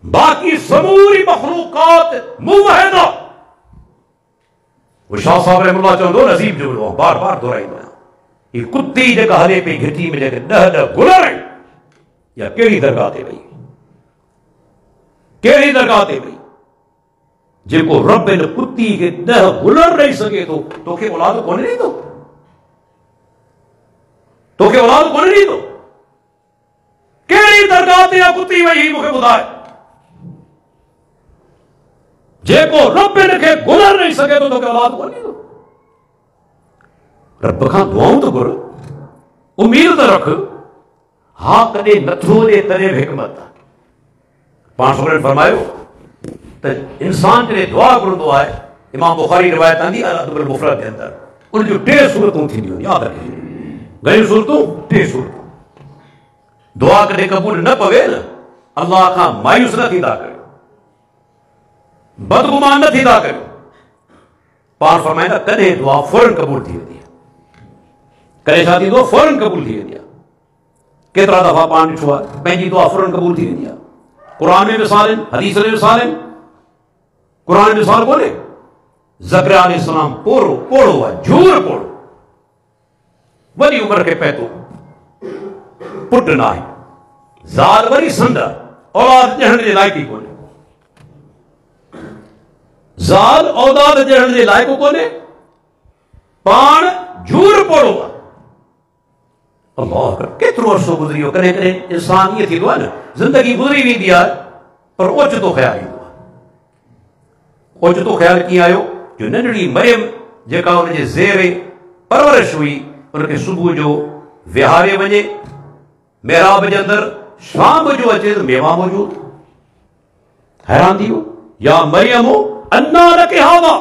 बाक़ी समूरी मखलूकात मुवहिद आहे। वो शाह साहब रहमतुल्लाह चवंदो, नज़ीब जुमलो बार बार दोहराईंदो आहियां, ही कुत्ती जेका हले पई घिटी में जेके 10 गुलर आहिनि, या कहिड़ी दरगाह ते वई, कहिड़ी दरगाह ते वई, जेको रब इन कुत्ती खे 10 गुलर ॾेई सघे थो, तोखे औलाद कोन ॾींदो? तोखे औलाद कोन ॾींदो? कहिड़ी दरगाह ते कुत्ती वई मूंखे ॿुधाए, जेको रब इन खे गुलर ॾेई सघे थो, तोखे औलाद कोन ॾींदो? रब खां दुआऊं त घुर, उमीद त रख। हा कॾहिं नथो ॾे तॾहिं बि हिकमत आहे। पाण सुरन फरमायो त इंसान जॾहिं दुआ घुरंदो आहे, इमाम बुखारी रिवायत आंदी आहे अदबुल मुफ़रद जे अंदरि, उन जूं 3 सूरतूं थींदियूं, यादि रखिजो। घणियूं सूरतूं? 3 सूरतूं। दुआ कॾहिं क़बूल न पवे न, अल्लाह खां मायूस न थींदा करियो, बदगुमान न थींदा करियो। पाण फरमाईंदा कॾहिं दुआ फौरन क़बूल थी वेंदी आहे। कॾहिं छा थींदो? फौरन क़बूल थी वेंदी आहे। केतिरा दफ़ा पाण ॾिठो आहे पंहिंजी दुआ फौरन क़बूल थी वेंदी आहे। क़ुरान में मिसाल आहिनि, हदीस में मिसाल आहिनि। क़ुरान में मिसाल कोन्हे? ज़करिया अलैहिस्सलाम पोड़ो आहे, झूर पोड़ो, वॾी उमिरि खे पए थो, पुट न आहे, ज़ाल वरी संद, औलाद ॾियण जे लाइक़ ई कोन्हे। ज़ाल औलाद ॾियण जे लाइक़ कोन्हे, पाण झूर पोड़ो आहे। अल्लाह, केतिरो अरसो गुज़री वियो। कॾहिं कॾहिं इंसान ईअं थींदो आहे न, ज़िंदगी गुज़री वेंदी आहे पर ओचितो ख़्यालु ईंदो आहे। ओचितो ख़्यालु कीअं आयो? जो नंढड़ी मरियम जेका हुनजे ज़ेरे परवरिश हुई, उनखे सुबुह जो विहारे वञे महराब जे अंदरि, शाम जो अचे त मेवा मौजूद। हैरान थी वियो, या मरियम अन्ना लके हाज़ा,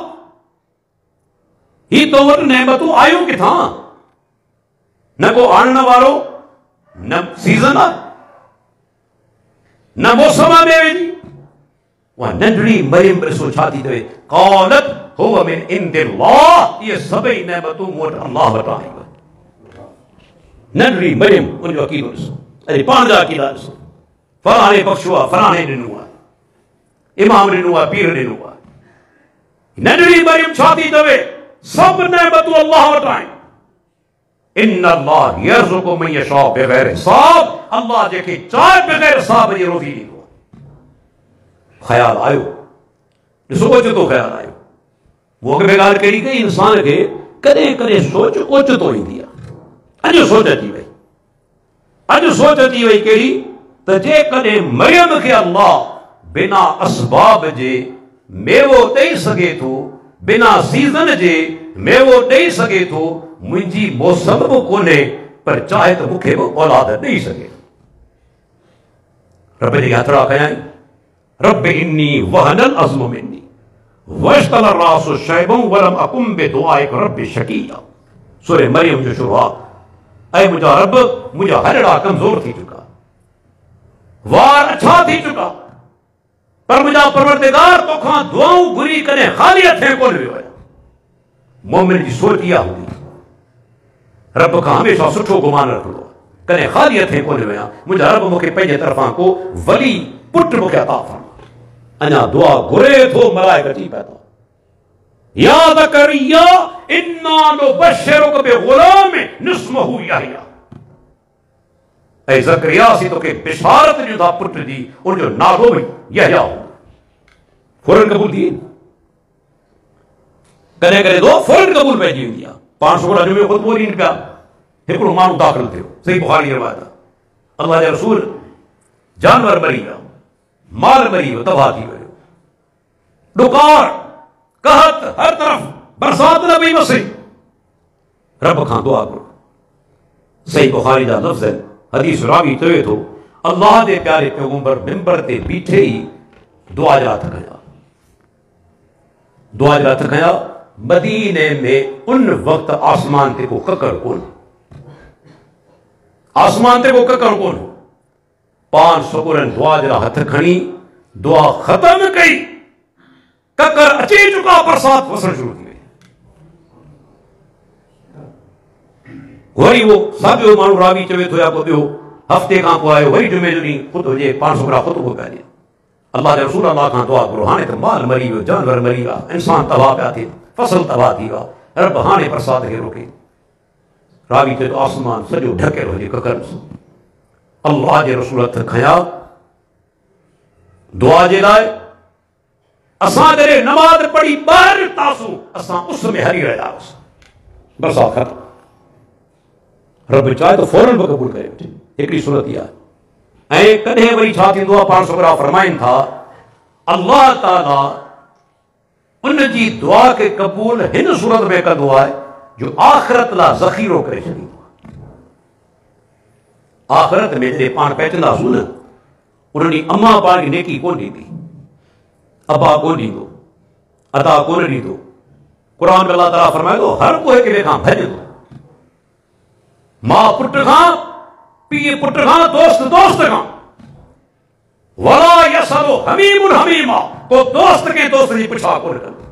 ही तो वटि नेमतूं आयूं किथां? न को आणण वारो, न सीज़न आहे, न मौसम में जी। उहा नंढड़ी मरियम ॾिसो छा थी चवे, क़ालत हुव मिन इंदिल्लाह, इहे सभई नेमतूं मूं वटि अल्लाह वटां आयूं। नंढड़ी मरियम, उनजो अक़ीदो ॾिसो, अरे पाण जा अक़ीदा ॾिसो। फलाणे बख़्शो आहे, फलाणे ॾिनो आहे, इमाम ॾिनो आहे, पीर ॾिनो आहे। नंढड़ी मरियम छा थी चवे, सब नेमतूं अल्लाह वटि आहिनि। इन्ना अल्लाह यर्ज़ुक़ु मन यशाअ बिग़ैर हिसाब, अल्लाह जेके चाहे बग़ैर हिसाब जी रोज़ी ॾींदो। ख़्याल आयो, ॾिसो ओचितो ख़्याल आयो। वो अॻ में ॻाल्हि कहिड़ी कई, इंसान खे कॾहिं कॾहिं सोच ओचितो ईंदी आहे। अॼु सोच अची वई, अॼु सोच अची वई कहिड़ी, त जेकॾहिं मरियम खे अल्लाह बिना असबाब जे मेवो ॾेई सघे थो, बिना सीज़न जे मेवो ॾेई सघे थो, मुंहिंजी मौसम बि कोन्हे, पर चाहे त मूंखे बि औलाद ॾेई सघे। रब जी हथड़ा कयाई, रब इन्नी वहनल अज़्म मिन्नी वश्तल रासु शैबम वलम अकुम बिदुआइक रब शकिया। सूरह मरियम जो शुरुआत। ऐ मुंहिंजा रब, मुंहिंजा हरड़ा कमज़ोर थी चुका, वार अच्छा थी चुका, पर मुंहिंजा परवरदिगार तोखां दुआऊं घुरी कॾहिं ख़ाली हथे कोन वियो आहियां। मोमिन जी सोच इहा हूंदी, रब खां हमेशह सुठो गुमान रखंदो, कॾहिं ख़ाली हथे कोन वियो आहियां। मुंहिंजा रब मूंखे पंहिंजे तरफ़ां को वली पुट मूंखे अता फरमा। अञा दुआ घुरे थो, मलाइका अची पिया थो, या ज़करिया इन्ना नुबश्शिरुक बिग़ुलामिन इस्मुहु यहया। ऐ ज़करिया असीं तोखे बिशारत ॾियूं था पुट जी, उनजो नालो बि यहया हो। फौरन क़बूल थी वेंदी, कॾहिं कॾहिं तो फौरन क़बूल पइजी वेंदी आहे। पाण छोकिरा जुमे ख़ुतबो ॾियनि पिया, हिकिड़ो माण्हू दाख़िल थियो, सही बुखारी जी रिवायत आहे। अल्लाह जा रसूल, जानवर मरी विया, माल मरी वियो, तबाह थी वियो, डुकार कहत हर तरफ़, बरसात न पई वसे। रब खां दुआ करो। सही बुखारी जा लफ़्ज़ आहिनि। हदीस रावी चवे थो, अल्लाह जे प्यारे पैगंबर मिंबर ते बीठे ई दुआ जा हथ खया, दुआ जा हथ खया। मदीने में उन वक्त आसमान ते को ककर कोन, आसमान ते को ककर कोन। पान सगुरनि दुआ जा हथ खणी दुआ ख़त्म कई, ककर अची चुका, बरसात वसण शुरू थी वई। वरी वो साॻियो माण्हू रावी चवे थो, या को ॿियो हफ़्ते खां पोइ आयो, वरी जुमे जो ॾींहुं ख़ुदि हुजे, पाण छोकिरा ख़ुतबो पिया ॾियनि। अल्लाह जे रसूल अल्लाह खां दुआ करो, हाणे त माल मरी वियो, जानवर मरी विया, इंसान तबाह पिया थिए, फसल तबाह थी विया, रब हाणे बरसात खे रोके। रावी चए थो आसमान सॼो ढकियल हुजे ककर सां। अल्लाह जे रसूल हथ खया दुआ जे लाइ। असां जॾहिं नमाज़ पढ़ी ॿाहिरि निकितासीं, असां उस में हरी रहिया हुआसीं, बरसात ख़त्म। रब चाहे तो फौरन बि क़बूल करे वठे, हिकिड़ी सूरत इहा। ऐं कॾहिं वरी छा थींदो आहे, पाण छोकिरा फरमाइनि था, अल्लाह ताला उन जी दुआ खे क़बूल हिन सूरत में कंदो आहे जो आख़िरत लाइ ज़ख़ीरो करे छॾींदो आहे। आख़िरत में जॾहिं पाण पहुचंदासूं न, उन ॾींहुं अम्मा पाण खे नेकी कोन ॾींदी, अबा कोन ॾींदो, अदा कोन ॾींदो। क़ुर में अल्लाह ताला फरमाए थो, हर को हिक ॿिए खां भॼंदो, मां पुट खां, पीउ पुट खां, दोस्त दोस्त खां। वला यसलु हमीमुन हमीमा, को दोस्त के दोस्त जी पुछा कोन कंदो।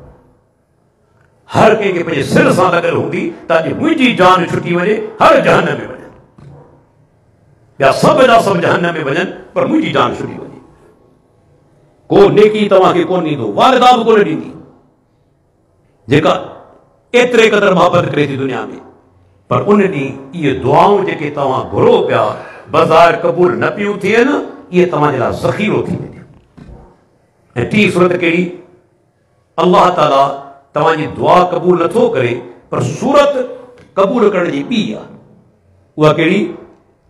हर कंहिंखे पंहिंजे सिर सां लॻल हूंदी त अॼु मुंहिंजी जान छुटी वञे, हर जहन्नम में वञे, या सभु जा सभु जहन्नम में वञनि, पर मुंहिंजी जान छुटी वञे। को नेकी तव्हांखे कोन ॾींदो, वालिदा बि कोन ॾींदी, जेका एतिरे क़दुरु मोहबत करे थी दुनिया में। पर उन ॾींहुं इहे दुआऊं जेके तव्हां घुरो पिया, बज़ार क़बूल न पियूं थियनि, इहे तव्हांजे लाइ ज़ख़ीरो थी वेंदियूं। ऐं टी सूरत कहिड़ी, अल्लाह ताला तव्हांजी दुआ क़बूल नथो करे, पर सूरत क़बूल करण जी ॿी आहे। उहा कहिड़ी,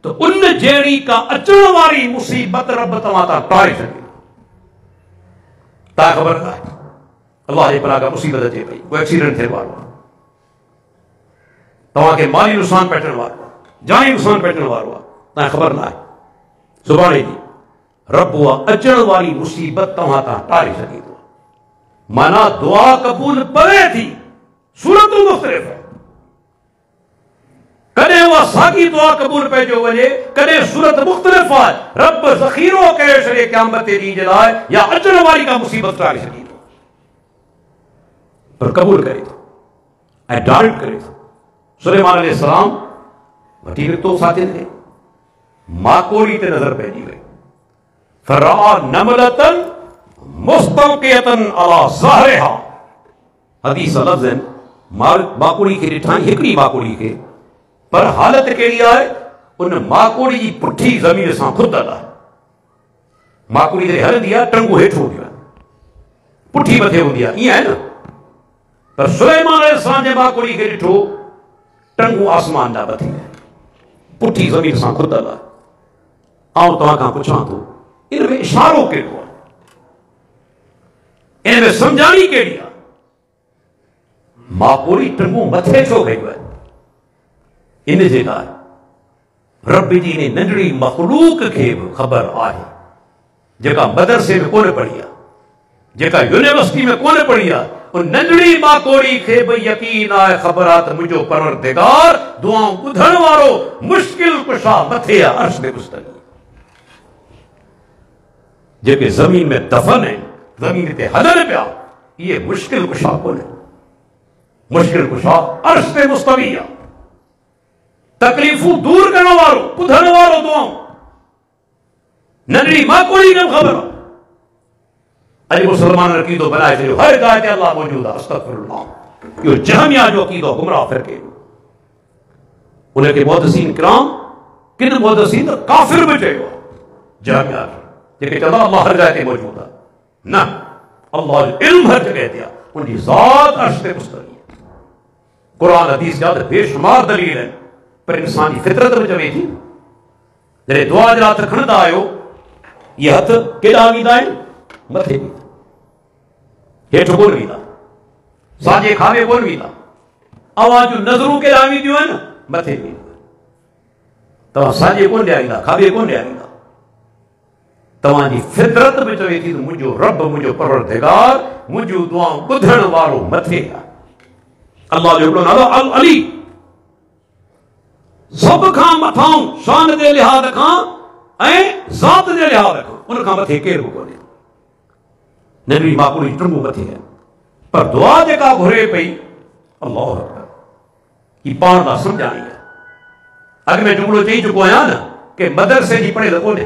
त उन जहिड़ी का अचण वारी मुसीबत रब तव्हां तां टारे छॾे। तव्हां ख़बर न आहे, अल्लाह जे पनाह खां मुसीबत अचे पई, कोई एक्सीडेंट थियण वारो आहे, तव्हांखे माली नुक़सान पहुचण वारो आहे, जानी नुक़सान पहुचण वारो आहे, तव्हांखे ख़बर न आहे। सुभाणे जी रब उहा अचण वारी मुसीबत तव्हां तां टारे छॾींदो। माना दुआ क़बूल पवे थी, सूरतूं मुख़्तलिफ़ आहिनि। कॾहिं उहा साॻी दुआ क़बूल पइजो वञे, कॾहिं सूरत मुख़्तलिफ़ आहे। रब ज़ख़ीरो करे छॾे क़यामत जे ॾींहं जे लाइ, या अचण वारी का मुसीबत टारे छॾींदो, पर क़बूल करे थो ऐं डाइरेक्ट करे थो। सुलेमान अलैहिस्सलाम वठी निकितो साथियुनि खे, माकोड़ी ते नज़र पइजी वई। फरा नमलतन मुस्तलक़ियतन अला ज़हरिहा, हदीस लफ़्ज़ आहिनि, माकोड़ी खे ॾिठाई हिकिड़ी माकोड़ी खे, पर हालत कहिड़ी आहे, उन माकोड़ी जी पुठी ज़मीन सां खुदल आहे। माकोड़ी जॾहिं हलंदी आहे टंगू हेठि हूंदियूं आहिनि, पुठी मथे हूंदी आहे, ईअं आहे न। पर सुलेमान अलैहिस्सलाम जे माकोड़ी खे ॾिठो, टंगू आसमान ॾांहुं मथे, पुठी ज़मीन सां खुदल आहे। आउं तव्हां खां पुछां थो, इन में इशारो कहिड़ो आहे, इन में सम्झाणी कहिड़ी आहे? माकोड़ी टंगू मथे छो कयूं आहिनि? इन जे लाइ रब जी इन नंढड़ी मखलूक खे बि ख़बर आहे, जेका मदरसे में कोन पढ़ी आहे, जेका यूनिवर्सिटी में कोन पढ़ी आहे, उन नंढड़ी माकोड़ी खे बि यकीन आहे, ख़बर आहे त मुंहिंजो परवरदिगार दुआऊं ॿुधण वारो मुश्किल कुशा मथे आहे, अर्श ते मुस्तवी। जेके ज़मीन में दफ़न आहिनि, ज़मीन ते हलनि पिया, इहे मुश्किल कुशा कोन्हे, मुश्किल कुशा अर्श ते मुस्तवी आहे। तकलीफ़ूं दूर करण वारो, ॿुधण वारो दुआऊं, नंढड़ी माकोड़ी खे ख़बर आहे। अॼु मुसलमान अक़ीदो बनाए छॾियो, हर जाइ ते अल्लाह मौजूद आहे, अस्तग़फिरुल्लाह। इहो जहमिया जो अक़ीदो, गुमराह फ़िरक़े जो। उनखे मुहद्दिसीन किराम, किन मुहद्दिसीन त काफ़िर बि चयो आहे, जहमिया जेके चवंदा अल्लाह हर जाइ ते मौजूद आहे। न, अल्लाह जो इल्म हर जॻह ते आहे, उनजी ज़ात अर्श ते मुस्तवी आहे। क़ुरान हदीस जा त बेशुमार दलील आहिनि, पर इंसानी फितरत में चवे थी, जॾहिं दुआ जे लाइ हथ खणंदा आहियो, इहे हथ केॾांहुं वेंदा आहिनि? मथे वेंदा, हेठि कोन वेंदा, साॼे खाॿे कोन वेंदा। अवां जूं नज़रूं केॾांहुं वेंदियूं आहिनि? मथे वेंदियूं। तव्हां साॼे कोन ॾियारींदा, खाॿे कोन ॾियारींदा। तव्हांजी फितरत में चवे थी त मुंहिंजो रब, मुंहिंजो परवरदिगार, मुंहिंजूं दुआऊं ॿुधण वारो मथे आहे। अल्लाह जो हिकिड़ो नालो अल अली, सभ खां मथां शान जे लिहाज़ खां ऐं ज़ात जे लिहाज़ खां, उन खां मथे केरु बि कोन्हे। नंढड़ी माकोड़ी टंगू मथे है, पर दुआ जेका घुरे पई, अल्लाह अकबर, ही पाण लाइ सम्झाणी आहे। अॻु में जुमिलो चई चुको आहियां न कि मदरसे जी पढ़ियल कोन्हे,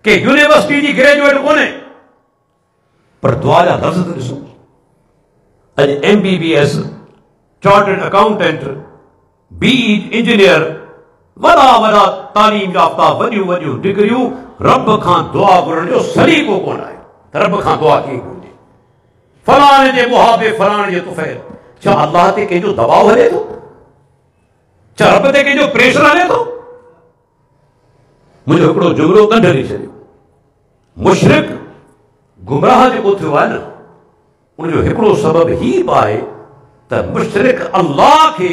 कि यूनिवर्सिटी जी ग्रेजुएट कोन्हे, पर दुआ जा लफ़्ज़ त ॾिसो। अॼु MBBS, chartered accountant, BE engineer, वॾा वॾा तालीम याफ़्ता, वॾियूं वॾियूं डिग्रियूं, रब खां दुआ घुरण जो सलीक़ो कोन आहे त रब खां दुआ कीअं घुरिजे। फलाणे जे मुहाबे, फलाणे जे तुफ़ैल, छा अल्लाह ते कंहिंजो दबाव हले थो? छा रब ते कंहिंजो प्रेशर हले थो? मुंहिंजो हिकिड़ो जुमिलो कंढ ॾेई छॾियो। मुशरिक गुमराह जेको थियो आहे न, उनजो हिकिड़ो सबबु ही बि आहे त मुशरिक अल्लाह खे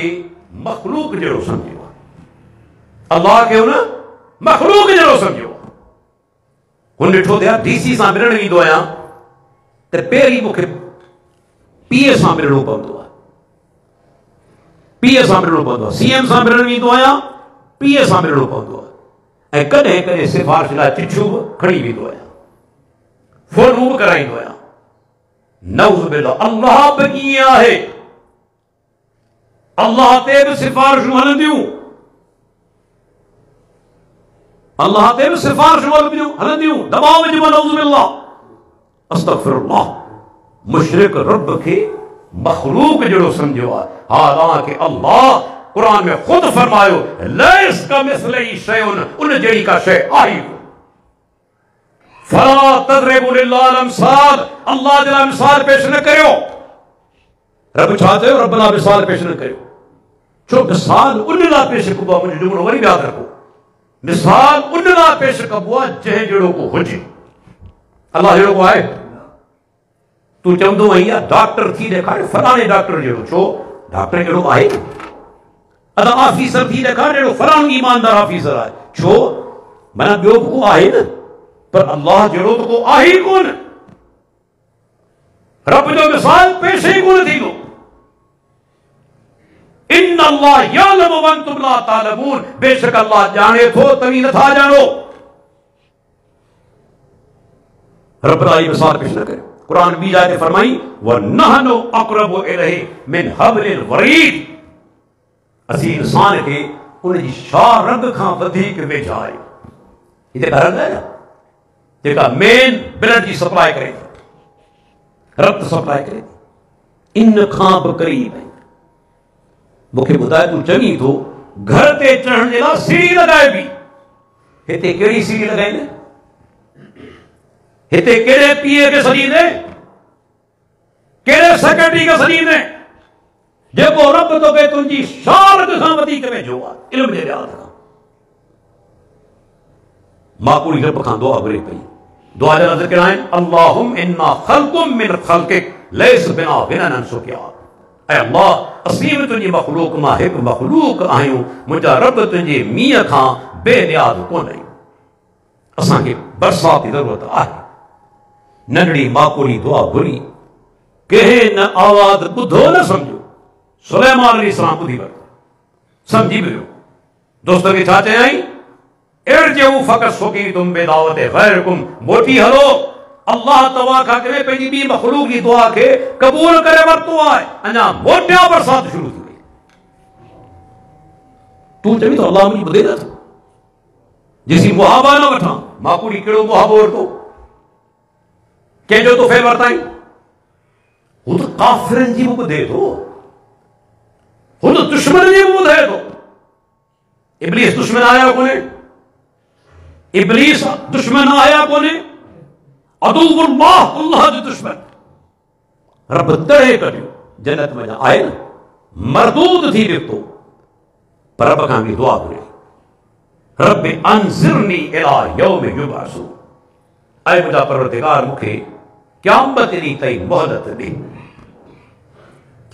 मखलूक जहिड़ो सम्झियो आहे, अल्लाह खे हुन मखलूक जहिड़ो सम्झियो। हुन ॾिठो थिया DC सां मिलण ईंदो आहियां त पहिरीं मूंखे PA सां मिलणो पवंदो आहे, PA सां मिलणो पवंदो आहे, CM सां मिलण ईंदो आहियां, PA सां मिलणो पवंदो आहे, ऐं कॾहिं कॾहिं सिफ़ारिश लाइ चिठियूं बि खणी वेंदो आहियां, फोनूं बि कराईंदो आहियां। नऊज़ बिल्लाह, अल्लाह बि कीअं आहे, अल्लाह ते बि सिफ़ारिशूं हलंदियूं, अल्लाह ते बि सिफ़ारिशूं हलंदियूं, दबाव विझिबो, नऊज़ बिल्लाह, अस्तग़फिरुल्लाह। मुशरिक रब खे मखलूक जहिड़ो सम्झियो आहे। हालांकि अल्लाह कुरान में ख़ुदि फरमायो, लैस कमिस्लिही शैउन, उन जहिड़ी का शइ आहे। फला तज़रिबू लिल्लाहिल अमसाल, अल्लाह जे लाइ मिसाल पेश न करियो। रब छा चयो? रब लाइ मिसाल पेश न करियो, छो मिसाल उन लाइ पेश कबो आहे। मुंहिंजो जुमिलो वरी यादि रखो, मिसाल उन लाइ पेश कबो आहे जंहिं जहिड़ो को हुजे। अल्लाह जहिड़ो को आहे? तूं चवंदो आहीं डॉक्टर थी ॾेखारे, फलाणे डॉक्टर जहिड़ो, छो? डॉक्टर जहिड़ो आहे? अदा ऑफिसर थी ॾेखारे, जहिड़ो फलाणो ईमानदार ऑफिसर आहे, छो? माना ॿियो बि को आहे न, पर अल्लाह जहिड़ो त को आहे ई कोन। रब जो मिसाल पेश ई कोन थींदो। इन अल्लाह यालमु व अंतुम ला तालमून, बेशक अल्लाह ॼाणे थो, तव्हीं नथा ॼाणो। रब लाइ मिसाल पेश न करियो। कुरान ॿी जाइ ते फरमाई, व नहनु अक़रबु इलैहि मिन हब्लिल वरीद, असीं इंसान खे उनजी शाह रग खां वधीक वेझा आहियूं। हिते रग आहे न, जेका मेन ब्लड जी सप्लाई करे थी, रक्त सप्लाई करे थी, इन खां बि करीब आहीं। मूंखे ॿुधाए तूं चङी थो घर ते चढ़ण जे लाइ सीढ़ी लॻाए बि। हिते कहिड़ी सीढ़ी लॻाईंदे? हिते कहिड़े पीए खे सॾींदे? कहिड़े सेक्रेटरी खे सॾींदे जेको रब तोखे तुंहिंजी शारद खां वधीक वेझो आहे इल्म जे लिहाज़ खां? माकूड़ी रब खां दुआ घुरे पई। दुआ जा लफ़्ज़ कहिड़ा आहिनि? अल्लाहुम इन्ना ख़ल्क़ुम मिन ख़ल्क़िक लैस बिना बिनन सुकिया। ऐं अल्लाह असीं तुंहिंजी मख़लूक मां हिकु मख़लूक आहियूं। मुंहिंजा रब तुंहिंजे मींहं खां बेनियाज़ कोन आहियूं। असांखे बरसात जी ज़रूरत आहे। नंढड़ी माकूड़ी दुआ घुरी, कंहिं न आवाज़ ॿुधो न सम्झो। सुलेमान अलैहिस्सलाम ॿुधी वरितो, सम्झी वियो। दोस्त खे छा चयाईं? इरजिउ फकसुकीतुम बिदावति गैरकुम, मोटी हलो। अल्लाह तव्हां खां करे पंहिंजी ॿी मख़लूक जी दुआ खे क़बूल करे वरितो आहे। अञा मोटिया बरसात शुरू थी वई। तूं चवीं थो अल्लाह मुंहिंजी ॿुधे नथो? जेसी मुहाबा न वठां। माकूड़ी कहिड़ो मुहाबो वरितो? कंहिंजो तो फेर वरिताई? हू त काफ़िरनि जी बि ॿुधे थो, हू त दुश्मन जी बि ॿुधे थो। इब्लीस दुश्मन आया कोन्हे? इब्लीस दुश्मन आया कोन्हे? अदुव्वुल्लाह, अल्लाह जो दुश्मन। रब तड़े कढियो, जन्नत में आए न, मरदूद थी निकितो। पर रब खां बि दुआ घुरी, रब अंज़िरनी इला यौम युबअसून। ऐं मुंहिंजा परवरदिगार मूंखे क़यामत ॾींहुं ताईं मोहलत ॾे।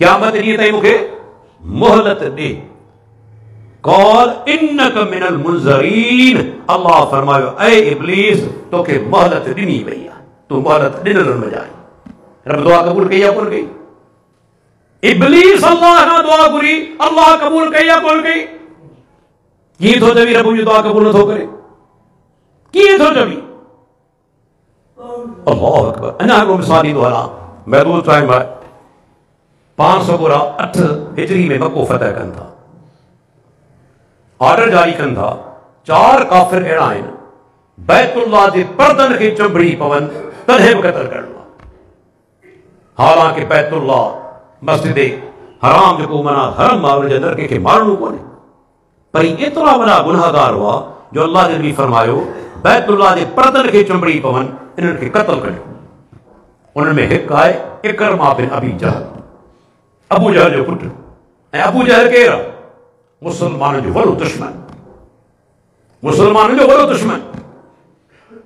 क़यामत ॾींहुं ताईं मूंखे मोहलत ॾे। क़ाल इन्नक मिनल मुनज़रीन। अल्लाह फरमायो, ऐ इब्लीस तोखे मोहलत ॾिनी वई आहे, तूं मोहलत ॾिनल में जाए। रब दुआ क़बूल कई या कोन कई? इब्लीस अल्लाह खां दुआ घुरी, अल्लाह क़बूल कई या कोन कई? कीअं थो चवी रब मुंहिंजी दुआ क़बूल नथो करे? कीअं थो चवी? अल्लाहु अकबर। अञा हिकिड़ो मिसाल ईंदो हलां। महदूद टाइम आहे। 508 हिजरी में मक्को फतह कनि था। ऑर्डर जारी कनि था। 4 काफ़िर अहिड़ा आहिनि बैतुल्लाह जे पर्दनि खे चंबड़ी पवनि तॾहिं बि क़त्ल करणो आहे। हालांकि बैतुल्लाह मस्जिद हराम जेको माना हरम आहे, उनजे अंदरि कंहिंखे मारणो कोन्हे। पर एतिरा वॾा गुनाहगार हुआ जो अल्लाह ने बि फरमायो बैतुल्लाह जे पर्दनि खे चंबड़ी पवनि, इन्हनि खे क़त्ल करियो। उन्हनि में हिकु आहे इकरमा बिन अबी जहल, अबू जहल जो पुटु। ऐं अबू जहल केरु आहे? मुसलमाननि जो वॾो दुश्मन। मुसलमाननि जो वॾो दुश्मन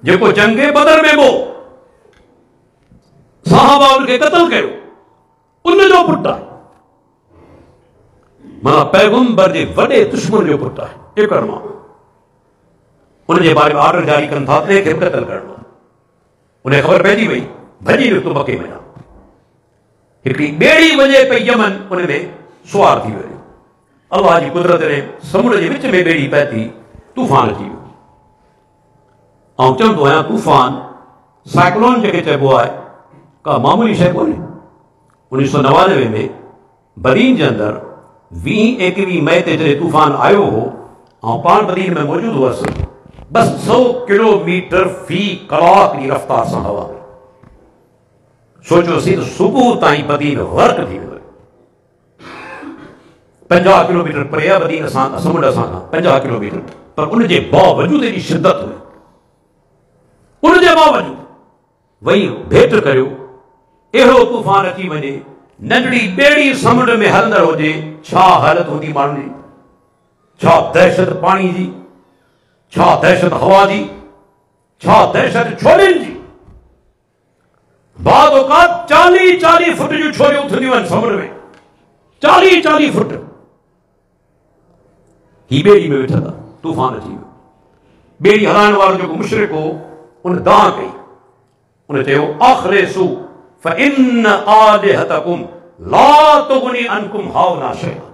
जेको जंगे बदर में हो सहाबा उनखे क़त्ल कयो, उनजो पुटु आहे। माना पैगंबर जे वॾे दुश्मन जो पुटु आहे इकरमा। उनजे बारे में ऑर्डर जारी कनि था, तंहिंखे क़त्ल करणो आहे। उनखे ख़बर पइजी वई, भॼी निकितो मके में। हिकिड़ी ॿेड़ी वञे पई यमन, उन में सुवार थी वियो। अल्लाह जी कुदरत ने समुंड जे विच में ॿेड़ी पए थी, तूफ़ान अची वियो। ऐं चवंदो आहियां तूफ़ान साइक्लोन जेके चइबो आहे का मामूली शइ कोन्हे। 1999 में बदीन जे अंदरि 20-21 मई ते जॾहिं तूफ़ान आयो हो ऐं पाण बदीन में मौजूदु हुअसि, बस 100 किलोमीटर फी कलाक जी रफ़्तार सां हवा। सोचियोसीं त सुबुह ताईं बदीन गर्क थी वियो। 50 किलोमीटर परे आहे बदीन सां, समुंड सां 50 किलोमीटर। पर उनजे बावजूद एॾी शिदत हुई। उनजे बावजूद वही भेट करियो, अहिड़ो तूफ़ान अची वञे, नंढड़ी ॿेड़ी समुंड में हलंदड़ हुजे, छा हालत हूंदी माण्हुनि जी? छा दहशत पाणी जी, छा दहशत हवा जी, छा दहशत छोरियुनि जी। बाद औकात 40-40 फुट जूं छोरियूं उथंदियूं आहिनि समुंड में, 40-40 फुट। ही ॿेड़ी में वेठल आहे, तूफ़ान अची वियो। ॿेड़ी हलाइण वारो जेको मुशरिक हो, उन दाह कई। उन चयो अख़लिसू फ़इन्न आलिहतकुम ला तुग़नी अनकुम हाउला शैआ।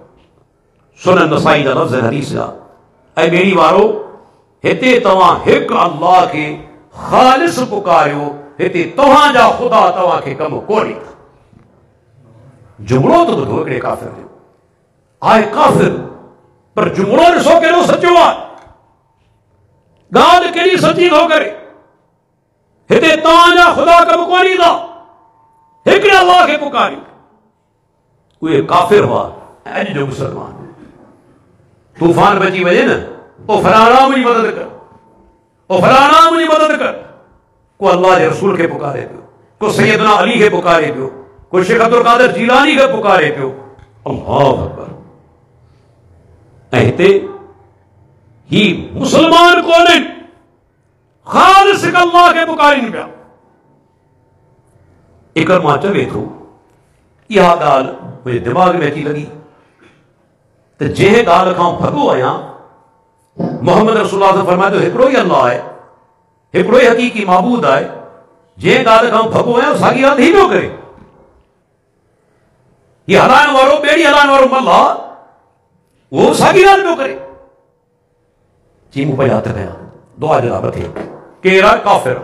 सुनन नसाई जा लफ़्ज़ हदीस आहे। ऐं ॿेड़ी वारो, हिते तव्हां हिकु अल्लाह खे ख़ालिस पुकारियो, हिते तव्हांजा ख़ुदा तव्हांखे कमु कोन्हे। जुमिड़ो त ॿुधो हिकिड़े काफ़िर जो आहे, काफ़िर, पर जुमिड़ो ॾिसो केॾो सचो आहे। ॻाल्हि केॾी सची थो करे। हिते तव्हांजा ख़ुदा कमु कोन ईंदा, हिकिड़े अल्लाह खे पुकारियो। कोई काफिर हुआ अज जो मुसलमान तूफान बची वजे न ओ फलाना मुझी मदद कर, ओ फलाना मुझी मदद कर। को अल्लाह के रसूल के पुकारे पियो, को सैयदना अली के पुकारे पियो, को शेख अब्दुल कादिर जीलानी के पुकारे पियो। अल्लाह अकबर। ऐते ही मुसलमान कोने खालिस अल्लाह के पुकारी नहीं पिया। एक मां चवे थो इहा ॻाल्हि मुंहिंजे दिमाग़ में अची लगी तो जंहिं ॻाल्हि खां भॻो आहियां मोहम्मद रसूलुल्लाह फरमाए थो हिकिड़ो ई अल्लाह आहे, हिकिड़ो ई हक़ीक़ी माबूद आहे। जंहिं ॻाल्हि खां भॻो आहियां साॻी ॻाल्हि थी पियो करे। हीअ हलाइण वारो ॿेड़ी हलाइण वारो मल्ला उहो साॻी ॻाल्हि पियो करे। चई मूं पंहिंजा हथ कया दुआ जे लाइ मथे। केरु आहे? काफ़िर।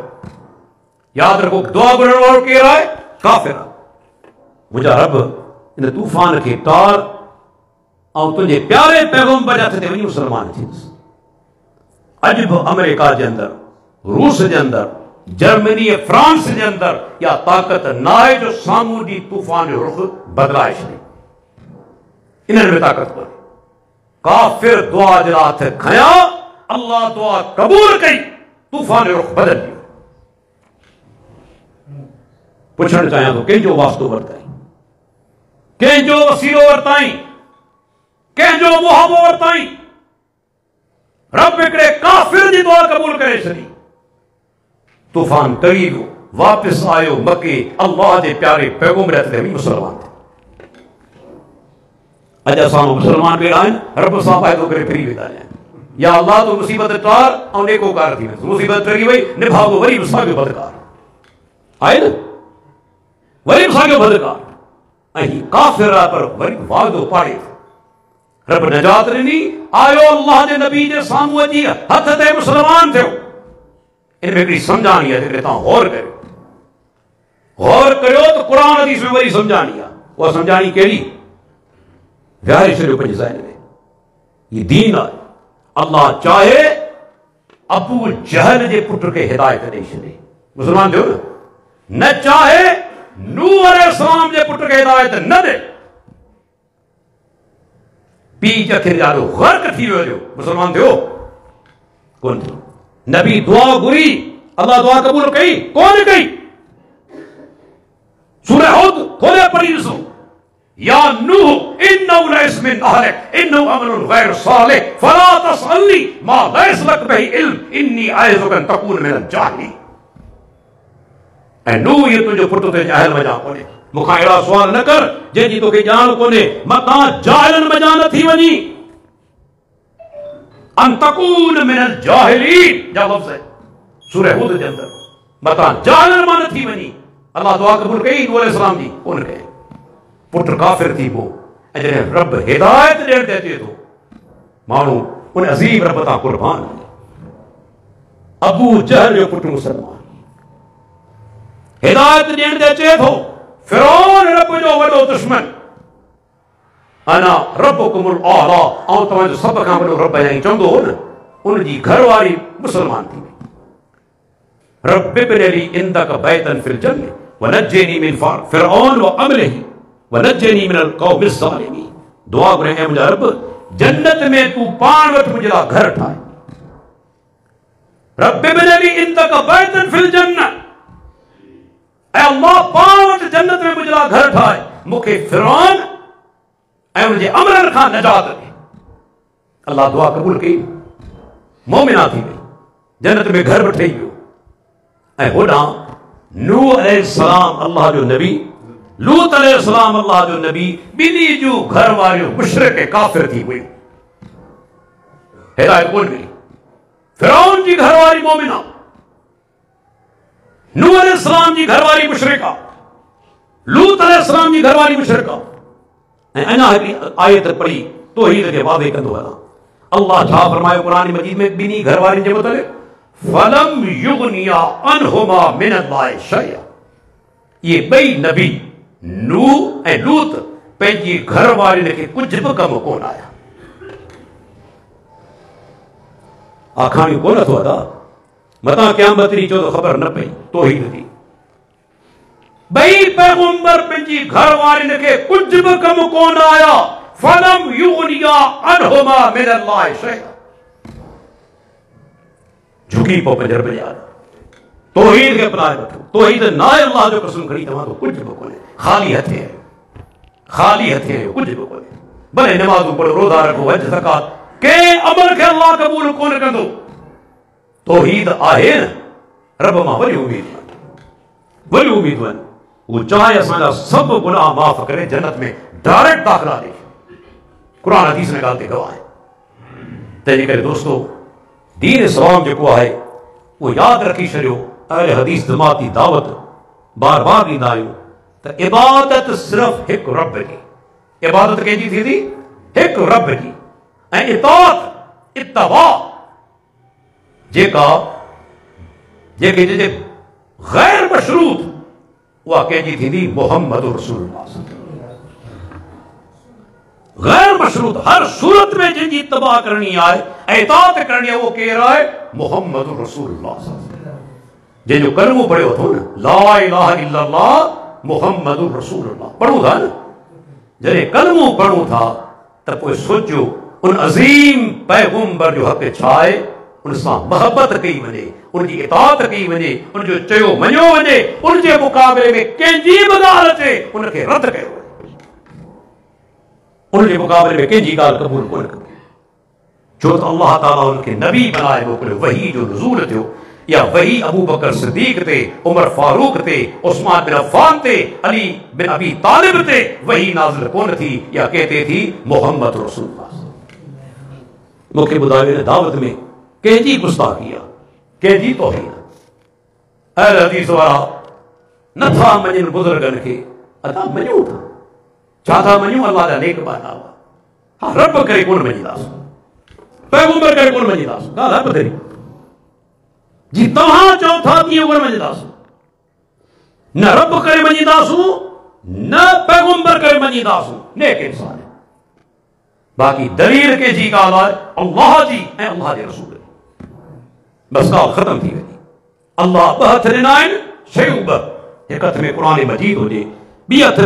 यादि रखो दुआ घुरण वारो केरु आहे? काफ़िर। मुंहिंजा रब इन तूफ़ान खे टार ऐं तुंहिंजे प्यारे पैगंबर जे हथ ते वञी मुसलमान थींदुसि। अॼु बि अमेरिका जे अंदरि, रूस जे अंदरि, जर्मनी ऐं फ्रांस जे अंदरि इहा ताक़त न आहे जो साम्हूं ॾींहुं तूफ़ान जो रुख बदिलाए छॾे। इन्हनि में ताक़त कोन्हे। काफ़िर दुआ जे लाइ हथ खयां, अल्लाह दुआ क़बूल कई, तूफ़ान जो रुख बदल वियो। पुछणु चाहियां थो कंहिंजो वास्तो वरिताई, कंहिंजो वसीलो वरिताई, कंहिंजो मुहाबो वरिताई? रब हिकिड़े काफ़िर जी दुआ क़बूल करे छॾी। तूफ़ान टरी वियो, वापसि आयो मके, अल्लाह जे प्यारे पैगंबर ते मुसलमान थियो। अॼु असां मुसलमान वेठा आहिनि, रब सां फ़ाइदो करे फिरी वेंदा आहिनि। या अल्लाह तो मुसीबत टार ऐं नेकोकार थी वेंदुसि। मुसीबत टरी वई, निभागो वरी बि साॻियो बदकार आहे न, वरी बि साॻियो बदकार। ऐं काफ़िर आहे पर वरी वादो पाड़े थो। रब नजात ॾिनी, आयो अल्लाह जे नबी जे साम्हूं अची हथ ते मुसलमान थियो। इन में हिकिड़ी सम्झाणी आहे जेकॾहिं तव्हां गौर करियो, गौर करियो त क़ुर हदीस में वरी सम्झाणी आहे। उहा सम्झाणी कहिड़ी? विहारे छॾियो पंहिंजे ज़हन में, हीअ दीन आहे। अल्लाह चाहे अबू जहल जे पुट खे हिदायत ॾेई छॾे, मुसलमान थियो न चाहे नूह अलैहिस्सलाम जे पुट खे हिदायत न ॾे, पीउ जथे ॾाढो गर्क थी वियो, मुसलमान थियो कोन थियो। नबी दुआ घुरी, अल्लाह दुआ क़बूल कई कोन कई? सूरह हुद खोले पढ़ी ॾिसो, या नूह इन्नहु लैस मिन अहलिक इन्नहु अमलुन गैर सालिह फला तसअलनी मा लैस लक बिही इल्म इन्नी अइज़ुका अन तकून मिनल जाहिलीन। ऐं नूह ये तुंहिंजो पुटु तुंहिंजे अहल वञा कोन्हे, मूंखां अहिड़ा सुवाल न कर जंहिंजी तोखे ॼाण कोन्हे, मतां जाहिलनि वञा न थी वञी। अन तकून मिनल जाहिलीन जा लफ़्ज़ सूरह हुद जे अंदरि, मतां जाहिलनि मां न थी वञी। अल्लाह दुआ क़बूल कई नूह अलैहिस्सलाम जी, कोन कई। पुटु काफ़िर थी वियो, ऐं जॾहिं रब हिदायत ॾियण ते अचे थो, माण्हू उन अज़ीम रब तां कुर्बान। अबू जहल जो पुटु मुसलमान, हिदायत ॾियण ते अचे थो। फिरौन रब जो वॾो दुश्मन, अना रब्बुकुमुल आला, ऐं तव्हांजो सभ खां वॾो रब आहियां चवंदो हो न, उनजी घरवारी मुसलमान थी वई। रब्बि इब्नि ली इंदक बैतन फिल जन्नह वनज्जिनी मिन फिरऔन व अमलिही वनज्जिनी मिनल क़ौमिज़ ज़ालिमीन। दुआ घुरे, ऐं मुंहिंजा रब जन्नत में तूं पाण वटि मुंहिंजे लाइ घर ठाहे। रब्बि इब्नि ली इंदक बैतन फिल जन्नह, ऐं अल्लाह पाण वटि जन्नत में मुंहिंजे लाइ घर ठाहे, मूंखे फिरौन ऐं उनजे अमलनि खां निजात ॾे। अल्लाह दुआ क़बूल कई, मोमिना थी वई, जन्नत में घर बि ठही वियो। ऐं होॾां नूह अलैहिस्सलाम अल्लाह जो नबी, लूत अलैहिस्सलाम अल्लाह जो नबी, ॿिन्ही जूं घर वारियूं मुशरिक काफ़िर थी हुई, हिदायत कोन मिली। फिरौन जी घरवारी मोमिना, नूह अलैहिस्सलाम जी घरवारी मुशरिका, लूत अलैहिस्सलाम जी घरवारी मुशरिका। ऐं अञा हिकिड़ी आयत पढ़ी तौहीद खे वादे कंदो हलां। अल्लाह छा फरमायो क़ुरान मजीद में ॿिन्ही घरवारियुनि जे मुतलिक़? फलम युगनिया अनहुमा मिनल्लाहि शैआ। ये ॿई नबी नूह ऐं लूत पंहिंजी घरवारियुनि खे कुझु बि कमु कोन आया। आखाणियूं कोन अथव ता, मतां क़यामत ॾींहुं चओ त ख़बर न पई तौहीद जी। बई पैगंबर पंहिंजी घर वारिन खे कुछ भी कम कोन आया फलम युगनिया अनहुमा मिनल्लाहि शैअ झुकी पो पंजर बजाए तौहीद के अपनाए वठो तौहीद ना अल्लाह जो कसम खड़ी तव्हां तो कुछ भी कोन्हे खाली हथे कुछ भी कोन्हे भले नमाज़ूं पढ़ो रोज़ा रखो हज ज़कात के अमल के अल्लाह कबूल कोन कंदो तौहीद आहे न रब मां वरी उम्मीद वन वो चाहे असांजा सब गुनाह माफ़ करे जन्नत में डायरेक्ट दाखिला ॾे कुरान हदीस में ॻाल्हि ते गवाह आहे तंहिंजे करे दोस्तो दीन इस्लाम जेको आहे वो यादि रखी छॾियो अहले हदीस जमाती दावत बार बार ॾींदा आहियूं त इबादत सिर्फ़ हिकु रब जी इबादत कंहिंजी थींदी हिकु रब जी ऐं इताअत इत्तबा जेके गैर मशरूत उहा कंहिंजी थींदी मोहम्मद रसूलुल्लाह गैर मशरूत हर सूरत में जिनकी इत्तबा करनी है इताअत करनी है वो केर है मोहम्मद रसूलुल्लाह जंहिंजो कलमो पढ़ियो अथो न ला इलाहा इल्लल्लाह मोहम्मद रसूलुल्लाह पढ़ूं था न जॾहिं कलमो पढ़ूं था त पोइ सोचो उन अज़ीम पैगंबर जो हक़ छा आहे उन सां मोहब्बत कई वञे उनजी इताअत कई वञे उनजो चयो मञियो वञे उनजे मुक़ाबले में कंहिंजी बि ॻाल्हि अचे उनखे रद्द कयो वञे उनके मुकाबले में कंहिंजी ॻाल्हि क़बूल कोन कबी छो त अल्लाह ताला उनखे नबी बनाए मोकिलियो वही जो नुज़ूल थियो या वही अबू बकर सिद्दीक़ ते उमर फारूक ते उस्मान बिन अफ़्फ़ान ते अली बिन अबी तालिब ते वही नाज़िल कोन थी या कहते थी मोहम्मद रसूलुल्लाह मूंखे ॿुधायो हिन दावत में कंहिंजी गुस्ताखी आहे कंहिंजी तौहीन अहले हदीस वारा नथा मञनि बुज़ुर्गनि खे असां मञूं था छा था मञूं अल्लाह जा नेक बाना हा रब करे कोन मञीदासीं पैगंबर करे कोन मञीदासीं ॻाल्हि आहे ॿुधरी जी तव्हां चओ था तीअं कोन मञीदासीं न रब करे मञीदासीं न पैगंबर करे मञीदासीं नेक इंसान बाक़ी दलील कंहिंजी ॻाल्हि आहे अल्लाह जी ऐं अल्लाह जे रसूल बस ॻाल्हि ख़तम थी वेंदी अल्लाह ॿ हथ ॾिना आहिनि शयूं ॿ हिकु हथ में क़ुरान मजीद हुजे ॿिए हथ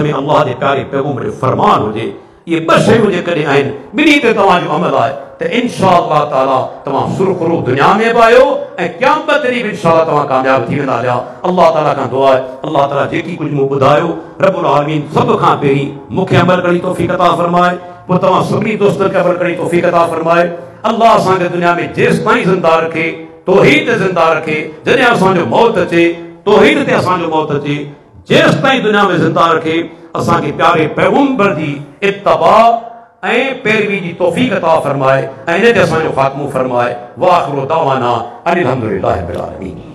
में अल्लाह जे प्यारे पैगंबर जो फरमान हुजे ये ॿ शयूं जेकॾहिं आहिनि ॿिन्ही ते तव्हांजो अमल आहे त इंशाअल्लाह ताला तव्हां सुरखुरू दुनिया में बि आहियो ऐं क़यामत ॾींहुं बि इंशाअल्लाह तव्हां कामयाब थी वेंदा हलिया अल्लाह ताला खां दुआ आहे अल्लाह ताला जेकी कुझु मूं ॿुधायो रब्बुल आलमीन सभ खां पहिरीं मूंखे अमल करण जी तौफ़ीक़ अता फरमाए पोइ तव्हां सभिनी दोस्तनि खे अमल करण जी तौफ़ीक़ अता फरमाए अल्लाह असांखे दुनिया में जेसि ताईं ज़िंदा रखे तौहीद ज़िंदा रखे जॾहिं असांजो मौत अचे तौहीद ते असांजो मौत अचे जेसि ताईं दुनिया में ज़िंदा रखे असांखे प्यारे पैगंबर जी इत्तबा ऐं पैरवी जी तौफ़ीक़ अता फरमाए ऐं इन ते असांजो ख़ात्मो फरमाए व आख़िरु दावाना अनिल हम्दुलिल्लाहि रब्बिल आलमीन।